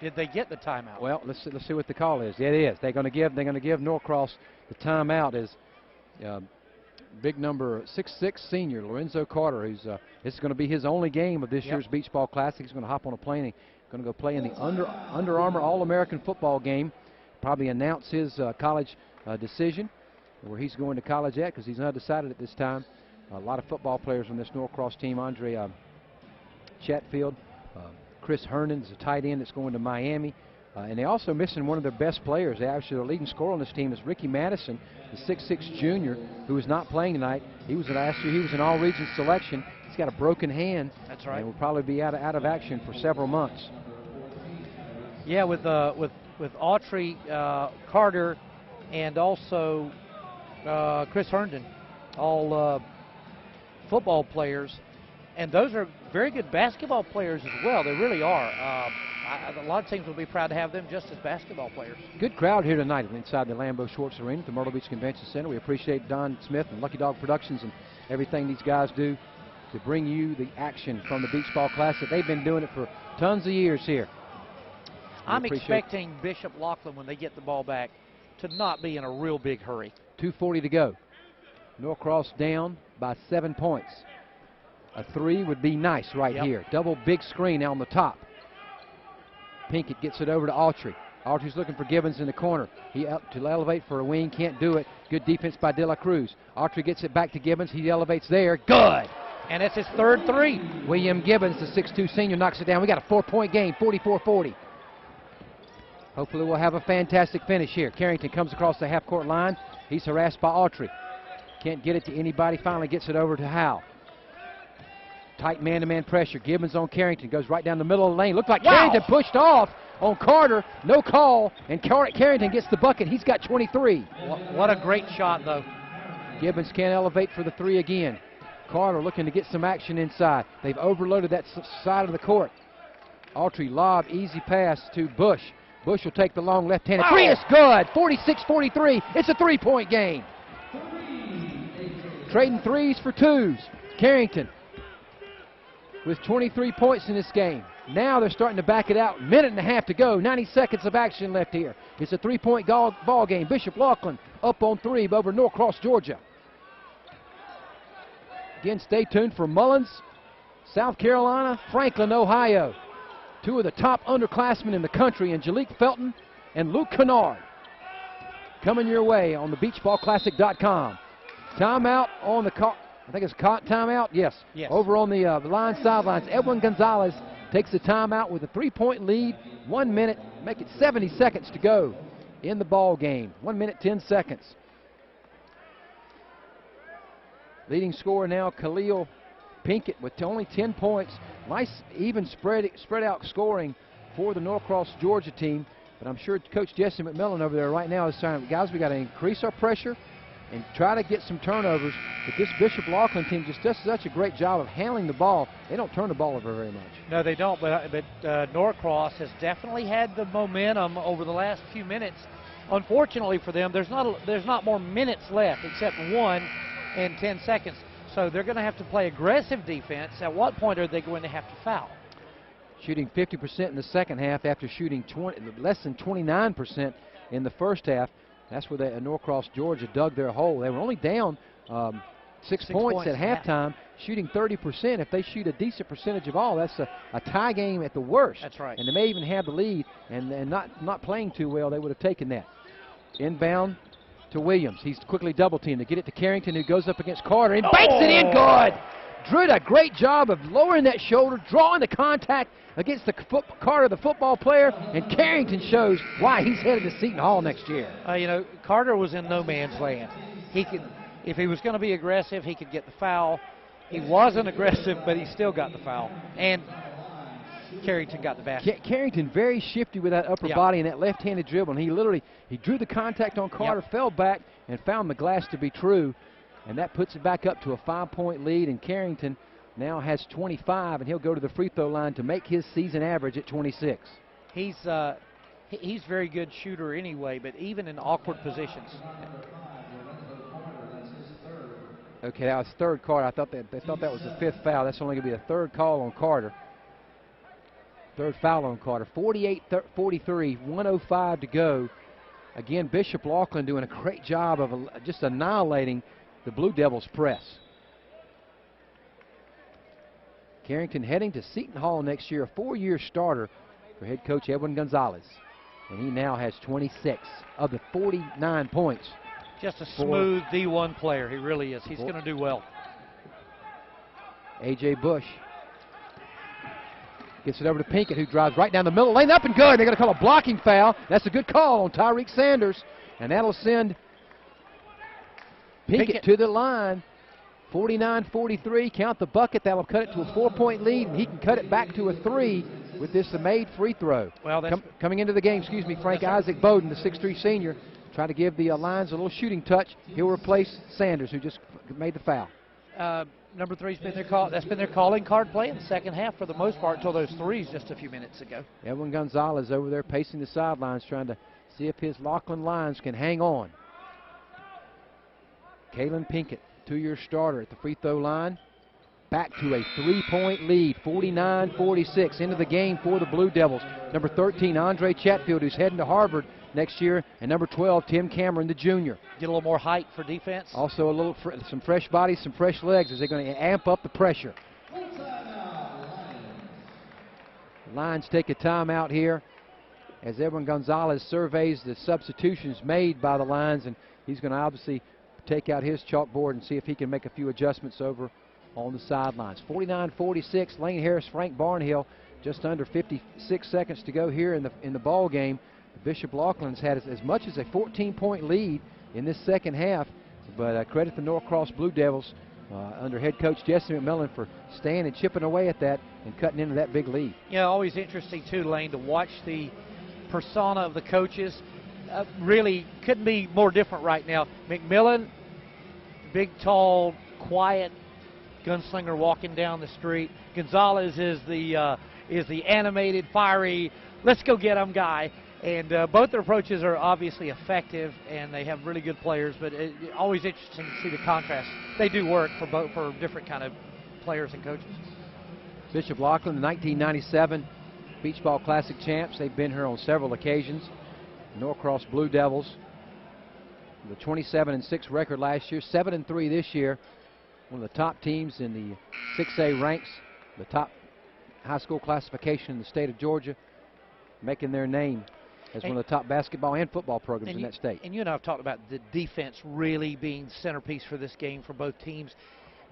Did they get the timeout? Well, let's see what the call is. Yeah, it is. They're going to give Norcross the timeout as big number 6'6" senior Lorenzo Carter, who's this is going to be his only game of this year's Beach Ball Classic. He's going to hop on a plane and going to go play in the Under Armour All-American football game. Probably announce his college decision, where he's going to college at, because he's undecided at this time. A lot of football players on this Norcross team. Andre Chatfield, Chris Herndon's a tight end that's going to Miami. And they're also missing one of their best players. They actually, the leading scorer on this team is Ricky Madison, the 6'6" junior, who is not playing tonight. He was last year. He was an all-region selection. He's got a broken hand. That's right. And will probably be out of action for several months. Yeah, with Autry, Carter, and also Chris Herndon, all football players, and those are very good basketball players as well. They really are. A lot of teams will be proud to have them just as basketball players. Good crowd here tonight inside the Lambeau Schwartz Arena at the Myrtle Beach Convention Center. We appreciate Don Smith and Lucky Dog Productions and everything these guys do to bring you the action from the Beach Ball Classic. They've been doing it for tons of years here. I'm expecting Bishop Laughlin, when they get the ball back, to not be in a real big hurry. 2:40 to go. Norcross down by 7 points. A 3 would be nice right here. Double big screen now on the top. Pinkett gets it over to Autry. Autry's looking for Gibbons in the corner. He up to elevate for a wing, can't do it. Good defense by De La Cruz. Autry gets it back to Gibbons. He elevates there. Good. And it's his third 3. William Gibbons, the 6'2" senior, knocks it down. We got a 4-point game, 44-40. Hopefully we'll have a fantastic finish here. Carrington comes across the half-court line. He's harassed by Autry. Can't get it to anybody. Finally gets it over to Howe. Tight man-to-man pressure. Gibbons on Carrington. Goes right down the middle of the lane. Looks like Carrington pushed off on Carter. No call. And Carrington gets the bucket. He's got 23. What a great shot, though. Gibbons can't elevate for the three again. Carter looking to get some action inside. They've overloaded that side of the court. Autry lob, easy pass to Bush. Bush will take the long left-handed three. It's good. 46-43. It's a three-point game. Trading threes for twos. Carrington with 23 points in this game. Now they're starting to back it out. Minute and a half to go. 90 seconds of action left here. It's a three-point ball game. Bishop Laughlin up on three over Norcross, Georgia. Again, stay tuned for Mullins, South Carolina, Franklin, Ohio. Two of the top underclassmen in the country, and Jalik Felton and Luke Kennard, coming your way on the beachballclassic.com. Timeout on the I think it's timeout. Yes. Over on the line sidelines, Edwin Gonzalez takes the timeout with a three-point lead. 1 minute, make it 70 seconds to go in the ball game. 1 minute, 10 seconds. Leading scorer now, Khalil Pinkett, with only 10 points. Nice, even spread out scoring for the Norcross, Georgia team. But I'm sure Coach Jesse McMillan over there right now is saying, guys, we got to increase our pressure and try to get some turnovers. But this Bishop Laughlin team just does such a great job of handling the ball. They don't turn the ball over very much. No, they don't. But Norcross has definitely had the momentum over the last few minutes. Unfortunately for them, there's not more minutes left except 1 and 10 seconds. So they're going to have to play aggressive defense. At what point are they going to have to foul? Shooting 50% in the second half after shooting less than 29% in the first half. That's where Norcross, Georgia dug their hole. They were only down 6 points at halftime, shooting 30%. If they shoot a decent percentage of all, that's a tie game at the worst. That's right. And they may even have the lead, and not playing too well, they would have taken that. Inbound to Williams. He's quickly double-teamed to get it to Carrington, who goes up against Carter and banks it in good. Drew did a great job of lowering that shoulder, drawing the contact against Carter, the football player, and Carrington shows why he's headed to Seton Hall next year. You know, Carter was in no man's land. He could, if he was going to be aggressive, he could get the foul. He wasn't aggressive, but he still got the foul. And Carrington got the basket. Carrington very shifty with that upper body and that left-handed dribble. And he drew the contact on Carter, fell back, and found the glass to be true. And that puts it back up to a 5-point lead. And Carrington now has 25, and he'll go to the free throw line to make his season average at 26. He's very good shooter anyway, but even in awkward positions. Okay, that was third Carter. They thought that was the fifth foul. That's only going to be a third call on Carter. Third foul on Carter. 48-43, 1:05 to go. Again, Bishop Laughlin doing a great job of just annihilating the Blue Devils press. Carrington heading to Seton Hall next year, a 4-year starter for head coach Edwin Gonzalez. And he now has 26 of the 49 points. Just a smooth D1 player. He really is. He's going to do well. A.J. Bush gets it over to Pinkett, who drives right down the middle lane, up and good. They're going to call a blocking foul. That's a good call on Tyreek Sanders, and that'll send Pinkett to the line. 49-43, count the bucket. That'll cut it to a 4-point lead, and he can cut it back to a 3 with this made free throw. Well, coming into the game, Frank Isaac Bowden, the 6'3 senior, trying to give the Lions a little shooting touch. He'll replace Sanders, who just made the foul. Number 3's been their call. That's been their calling card play in the second half for the most part until those threes just a few minutes ago. Edwin Gonzalez over there pacing the sidelines, trying to see if his Laughlin Lions can hang on. Kalen Pinkett, 2-year starter at the free throw line. Back to a 3-point lead, 49-46 into the game for the Blue Devils. Number 13, Andre Chatfield, who's heading to Harvard next year, and number 12, Tim Cameron, the junior. Get a little more height for defense. Also some fresh bodies, some fresh legs as they're going to amp up the pressure. Lions take a timeout here as Edwin Gonzalez surveys the substitutions made by the Lions, and he's going to obviously take out his chalkboard and see if he can make a few adjustments over on the sidelines. 49-46, Lane Harris, Frank Barnhill, just under 56 seconds to go here in the ball game. Bishop Laughlin's had as much as a 14-point lead in this second half, but credit the Norcross Blue Devils under head coach Jesse McMillan for staying and chipping away at that and cutting into that big lead. Yeah, always interesting too, Lane, to watch the persona of the coaches. Really couldn't be more different right now. McMillan, big, tall, quiet gunslinger walking down the street. Gonzalez is the animated, fiery, let's go get 'em guy. And both their approaches are obviously effective, and they have really good players. But always interesting to see the contrast. They do work for different kind of players and coaches. Bishop Laughlin, the 1997 Beach Ball Classic champs. They've been here on several occasions. Norcross Blue Devils, the 27-6 record last year, 7-3 this year. One of the top teams in the 6A ranks, the top high school classification in the state of Georgia, making their name as one of the top basketball and football programs in that state. And you and I have talked about the defense really being centerpiece for this game for both teams.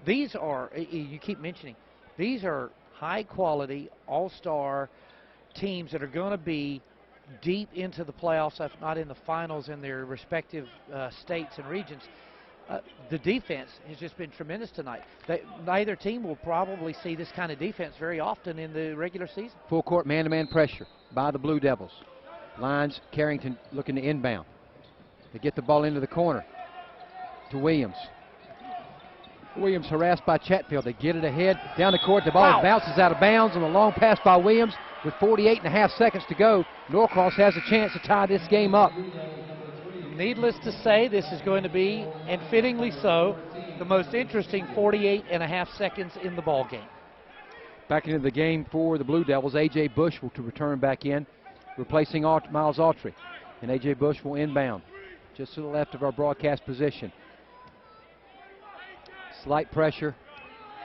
These are, you keep mentioning, these are high-quality, all-star teams that are going to be deep into the playoffs, if not in the finals in their respective states and regions. The defense has just been tremendous tonight. Neither team will probably see this kind of defense very often in the regular season. Full court man-to-man pressure by the Blue Devils. Lines, Carrington looking to inbound. They get the ball into the corner to Williams. Williams harassed by Chatfield. They get it ahead down the court. The ball bounces out of bounds on a long pass by Williams. With 48.5 seconds to go, Norcross has a chance to tie this game up. Needless to say, this is going to be, and fittingly so, the most interesting 48.5 seconds in the ball game. Back into the game for the Blue Devils. A.J. Bush will return back in, replacing Miles Autry. And A.J. Bush will inbound just to the left of our broadcast position. Slight pressure,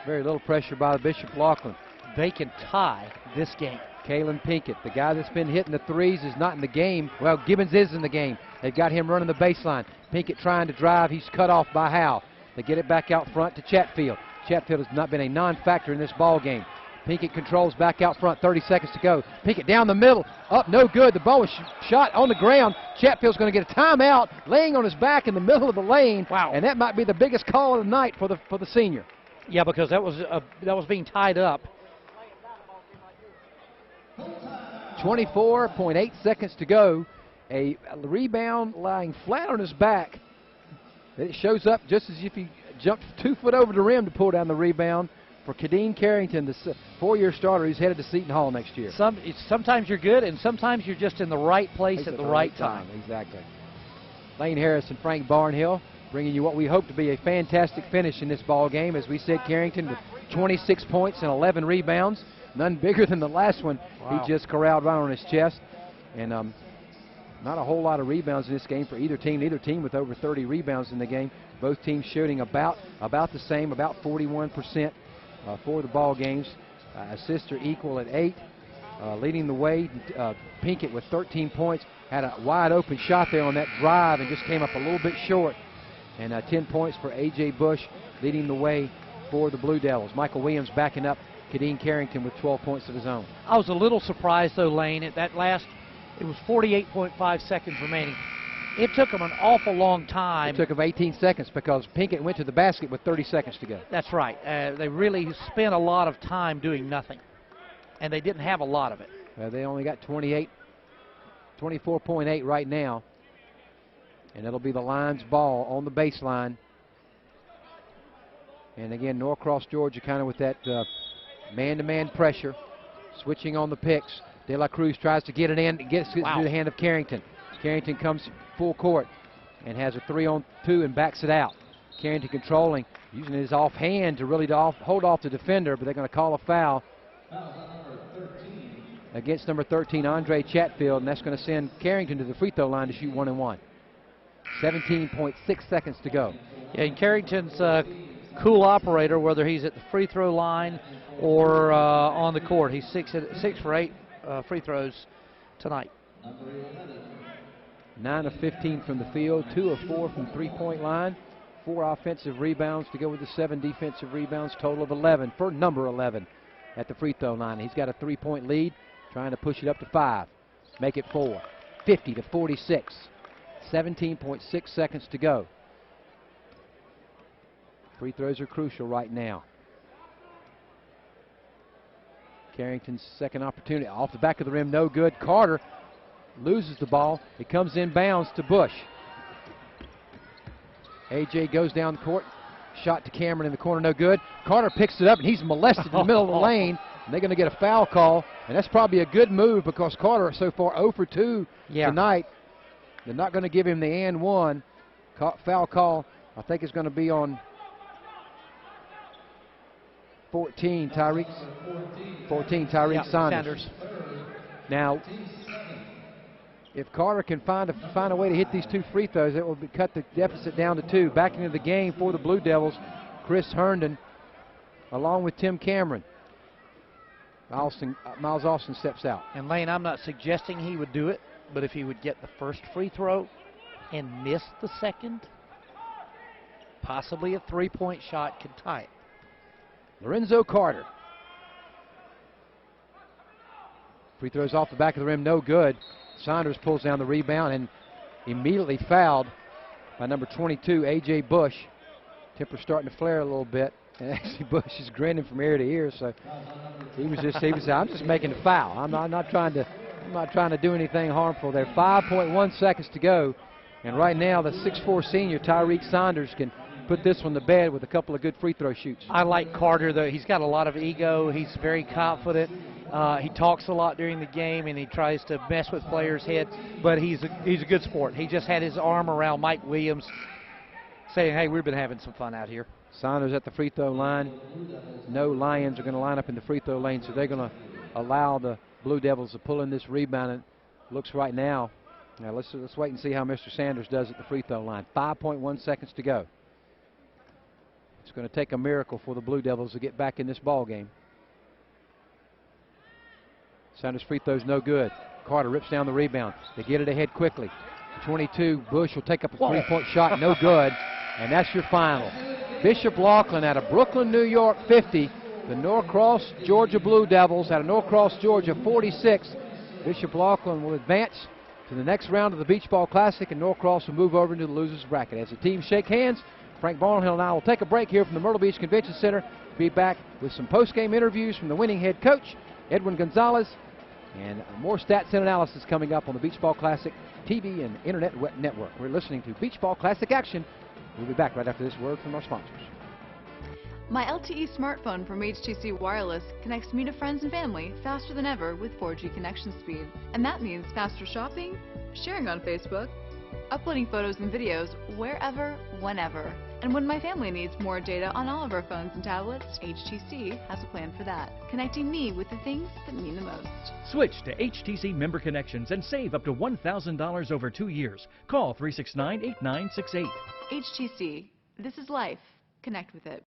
very little pressure by the Bishop Laughlin. They can tie this game. Kalen Pinkett, the guy that's been hitting the threes, is not in the game. Well, Gibbons is in the game. They've got him running the baseline. Pinkett trying to drive. He's cut off by Howe. They get it back out front to Chatfield. Chatfield has not been a non-factor in this ball game. Pinkett controls back out front, 30 seconds to go. Pinkett down the middle, up, no good. The ball was shot on the ground. Chatfield's going to get a timeout, laying on his back in the middle of the lane. Wow. And that might be the biggest call of the night for the senior. Yeah, because that was being tied up. 24.8 seconds to go. A rebound lying flat on his back. It shows up just as if he jumped 2 foot over the rim to pull down the rebound for Kadeen Carrington, the four-year starter who's headed to Seton Hall next year. Sometimes you're good, and sometimes you're just in the right place at the right time. Exactly. Lane Harris and Frank Barnhill bringing you what we hope to be a fantastic finish in this ball game. As we said, Carrington with 26 points and 11 rebounds. None bigger than the last one. Wow. He just corralled right on his chest. And not a whole lot of rebounds in this game for either team. Neither team with over 30 rebounds in the game. Both teams shooting about the same, about 41% for the ball games. Assists are equal at 8. Leading the way, Pinkett with 13 points. Had a wide open shot there on that drive and just came up a little bit short. And 10 points for A.J. Bush leading the way for the Blue Devils. Michael Williams backing up Kadeen Carrington with 12 points of his own. I was a little surprised, though, Lane, at that last, it was 48.5 seconds remaining. It took them an awful long time. It took them 18 seconds because Pinkett went to the basket with 30 seconds to go. That's right. They really spent a lot of time doing nothing, and they didn't have a lot of it. They only got 24.8 right now, and it'll be the Lions' ball on the baseline. And again, Norcross, Georgia, kind of with that man-to-man pressure, switching on the picks. De La Cruz tries to get it in, gets it into the hand of Carrington. Carrington comes full court and has a 3-on-2 and backs it out. Carrington controlling, using his offhand to really hold off the defender, but they're going to call a foul against number 13, Andre Chatfield, and that's going to send Carrington to the free throw line to shoot 1-and-1. 17.6 seconds to go. Yeah, and Carrington's cool operator, whether he's at the free throw line or on the court. He's 6 for 8 free throws tonight. 9 of 15 from the field, 2 of 4 from three-point line, 4 offensive rebounds to go with the 7 defensive rebounds, total of 11 for number 11 at the free throw line. He's got a 3-point lead, trying to push it up to 5, make it 4. 50 to 46. 17.6 seconds to go. Free throws are crucial right now. Carrington's second opportunity off the back of the rim, no good. Carter loses the ball. It comes inbounds to Bush. AJ goes down the court. Shot to Cameron in the corner, no good. Carter picks it up, and he's molested in the middle of the lane. And they're going to get a foul call, and that's probably a good move because Carter so far 0 for 2 tonight. They're not going to give him the and one. Foul call, I think, is going to be on 14, Tyreek Saunders. Now, if Carter can find a way to hit these 2 free throws, it will cut the deficit down to 2. Back into the game for the Blue Devils, Chris Herndon, along with Tim Cameron. Miles Austin steps out. And Lane, I'm not suggesting he would do it, but if he would get the first free throw and miss the second, possibly a 3-point shot could tie it. Lorenzo Carter. Free throws off the back of the rim, no good. Saunders pulls down the rebound and immediately fouled by number 22, A.J. Bush. Temper's starting to flare a little bit. And actually Bush is grinning from ear to ear, so he was I'm just making a foul. I'm not trying to do anything harmful there. 5.1 seconds to go. And right now the 6'4" senior Tyreek Saunders can put this one to bed with a couple of good free throw shoots. I like Carter, though. He's got a lot of ego. He's very confident. He talks a lot during the game, and he tries to mess with players' heads, but he's a good sport. He just had his arm around Mike Williams saying, hey, we've been having some fun out here. Saunders at the free throw line. No Lions are going to line up in the free throw lane, so they're going to allow the Blue Devils to pull in this rebound. And looks right now. Now let's wait and see how Mr. Sanders does at the free throw line. 5.1 seconds to go. It's going to take a miracle for the Blue Devils to get back in this ball game. Sanders' free throw's no good. Carter rips down the rebound. They get it ahead quickly. 22, Bush will take up a 3-point shot, no good. And that's your final. Bishop Laughlin out of Brooklyn, New York, 50. The Norcross, Georgia Blue Devils out of Norcross, Georgia, 46. Bishop Laughlin will advance to the next round of the Beach Ball Classic, and Norcross will move over into the losers bracket. As the teams shake hands, Frank Barnhill and I will take a break here from the Myrtle Beach Convention Center. Be back with some post-game interviews from the winning head coach, Edwin Gonzalez, and more stats and analysis coming up on the Beach Ball Classic TV and Internet Network. We're listening to Beach Ball Classic Action. We'll be back right after this word from our sponsors. My LTE smartphone from HTC Wireless connects me to friends and family faster than ever with 4G connection speed. And that means faster shopping, sharing on Facebook, uploading photos and videos wherever, whenever. And when my family needs more data on all of our phones and tablets, HTC has a plan for that, connecting me with the things that mean the most. Switch to HTC Member Connections and save up to $1,000 over 2 years. Call 369-8968. HTC. This is life. Connect with it.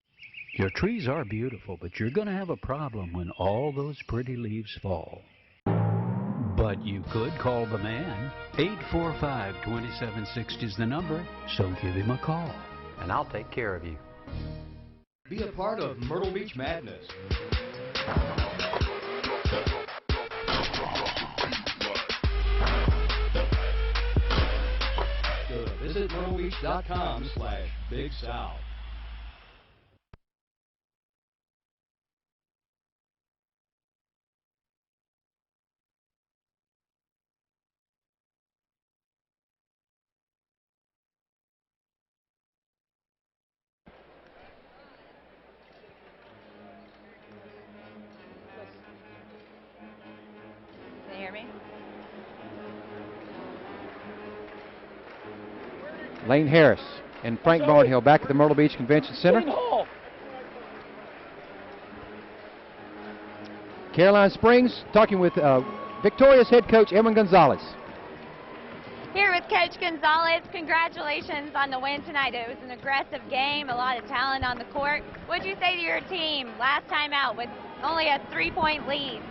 Your trees are beautiful, but you're going to have a problem when all those pretty leaves fall. But you could call the man. 845-2760 is the number, so give him a call. And I'll take care of you. Be a part of Myrtle Beach Madness. Visit myrtlebeach.com/Big South. Can you hear me? Lane Harris and Frank Barnhill back at the Myrtle Beach Convention Center. Caroline Springs talking with Victoria's head coach Edwin Gonzalez. Here with Coach Gonzalez. Congratulations on the win tonight. It was an aggressive game, a lot of talent on the court. What did you say to your team last time out with only a 3-point lead?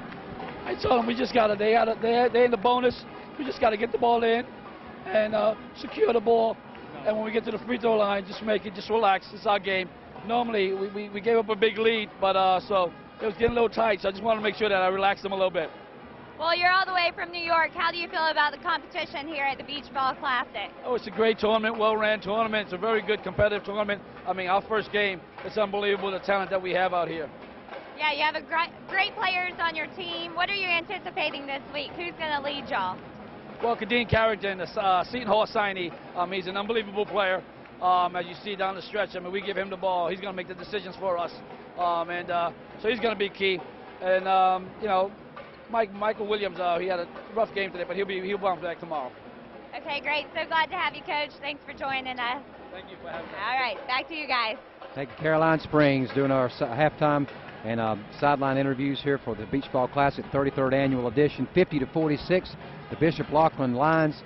I told them we just got to, they're in the bonus. We just got to get the ball in and secure the ball. And when we get to the free throw line, just relax. It's our game. Normally, we gave up a big lead, but so it was getting a little tight. So I just wanted to make sure that I relaxed them a little bit. Well, you're all the way from New York. How do you feel about the competition here at the Beach Ball Classic? Oh, it's a great tournament, well-ran tournament. It's a very good competitive tournament. I mean, our first game, it's unbelievable the talent that we have out here. Yeah, you have great players on your team. What are you anticipating this week? Who's going to lead y'all? Well, Kadeem Carrington, the Seton Hall signee, he's an unbelievable player. As you see down the stretch, I mean, we give him the ball. He's going to make the decisions for us. So he's going to be key. And, you know, Michael Williams, he had a rough game today, but he'll bounce back tomorrow. Okay, great. So glad to have you, Coach. Thanks for joining us. Thank you for having me. All right, back to you guys. Thank you, Caroline Springs, doing our halftime and sideline interviews here for the Beach Ball Classic 33rd Annual Edition. 50-46, the Bishop Laughlin Lions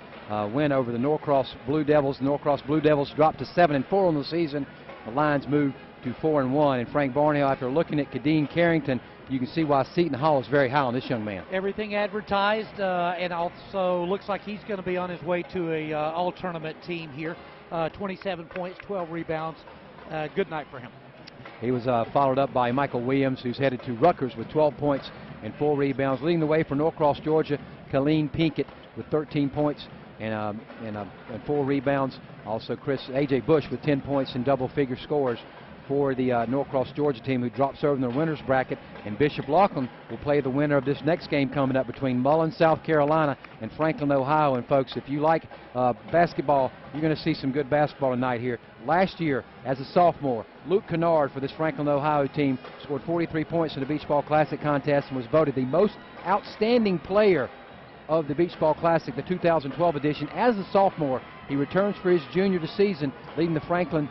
win over the Norcross Blue Devils. The Norcross Blue Devils dropped to 7-4 on the season. The Lions moved to 4-1. And Frank Barnhill, after looking at Kadeem Carrington, you can see why Seton Hall is very high on this young man. Everything advertised, and also looks like he's going to be on his way to a all-tournament team here. 27 points, 12 rebounds. Good night for him. He was followed up by Michael Williams, who's headed to Rutgers with 12 points and 4 rebounds. Leading the way for Norcross, Georgia, Colleen Pinkett with 13 points and 4 rebounds. Also, A.J. Bush with 10 points and double-figure scores for the Norcross, Georgia team, who drops over in the winner's bracket. And Bishop Laughlin will play the winner of this next game coming up between Mullen, South Carolina, and Franklin, Ohio. And folks, if you like basketball, you're going to see some good basketball tonight here. Last year, as a sophomore, Luke Kennard for this Franklin, Ohio team scored 43 points in the Beach Ball Classic contest and was voted the most outstanding player of the Beach Ball Classic, the 2012 edition. As a sophomore, he returns for his junior season, leading the Franklin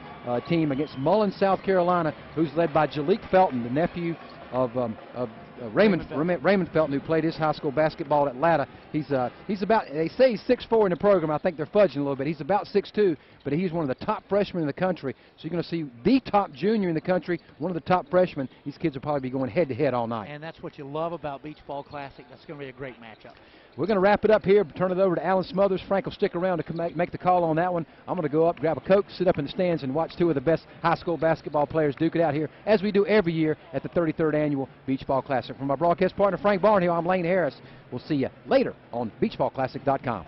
team against Mullen, South Carolina, who's led by Jalik Felton, the nephew of Raymond Felton, who played his high school basketball at Latta. He's about, they say he's 6'4" in the program. I think they're fudging a little bit. He's about 6'2", but he's one of the top freshmen in the country. So you're going to see the top junior in the country, one of the top freshmen. These kids will probably be going head-to-head all night. And that's what you love about Beach Ball Classic. That's going to be a great matchup. We're going to wrap it up here, turn it over to Alan Smothers. Frank will stick around to make the call on that one. I'm going to go up, grab a Coke, sit up in the stands, and watch 2 of the best high school basketball players duke it out here, as we do every year at the 33rd Annual Beach Ball Classic. From my broadcast partner, Frank Barnhill, I'm Lane Harris. We'll see you later on beachballclassic.com.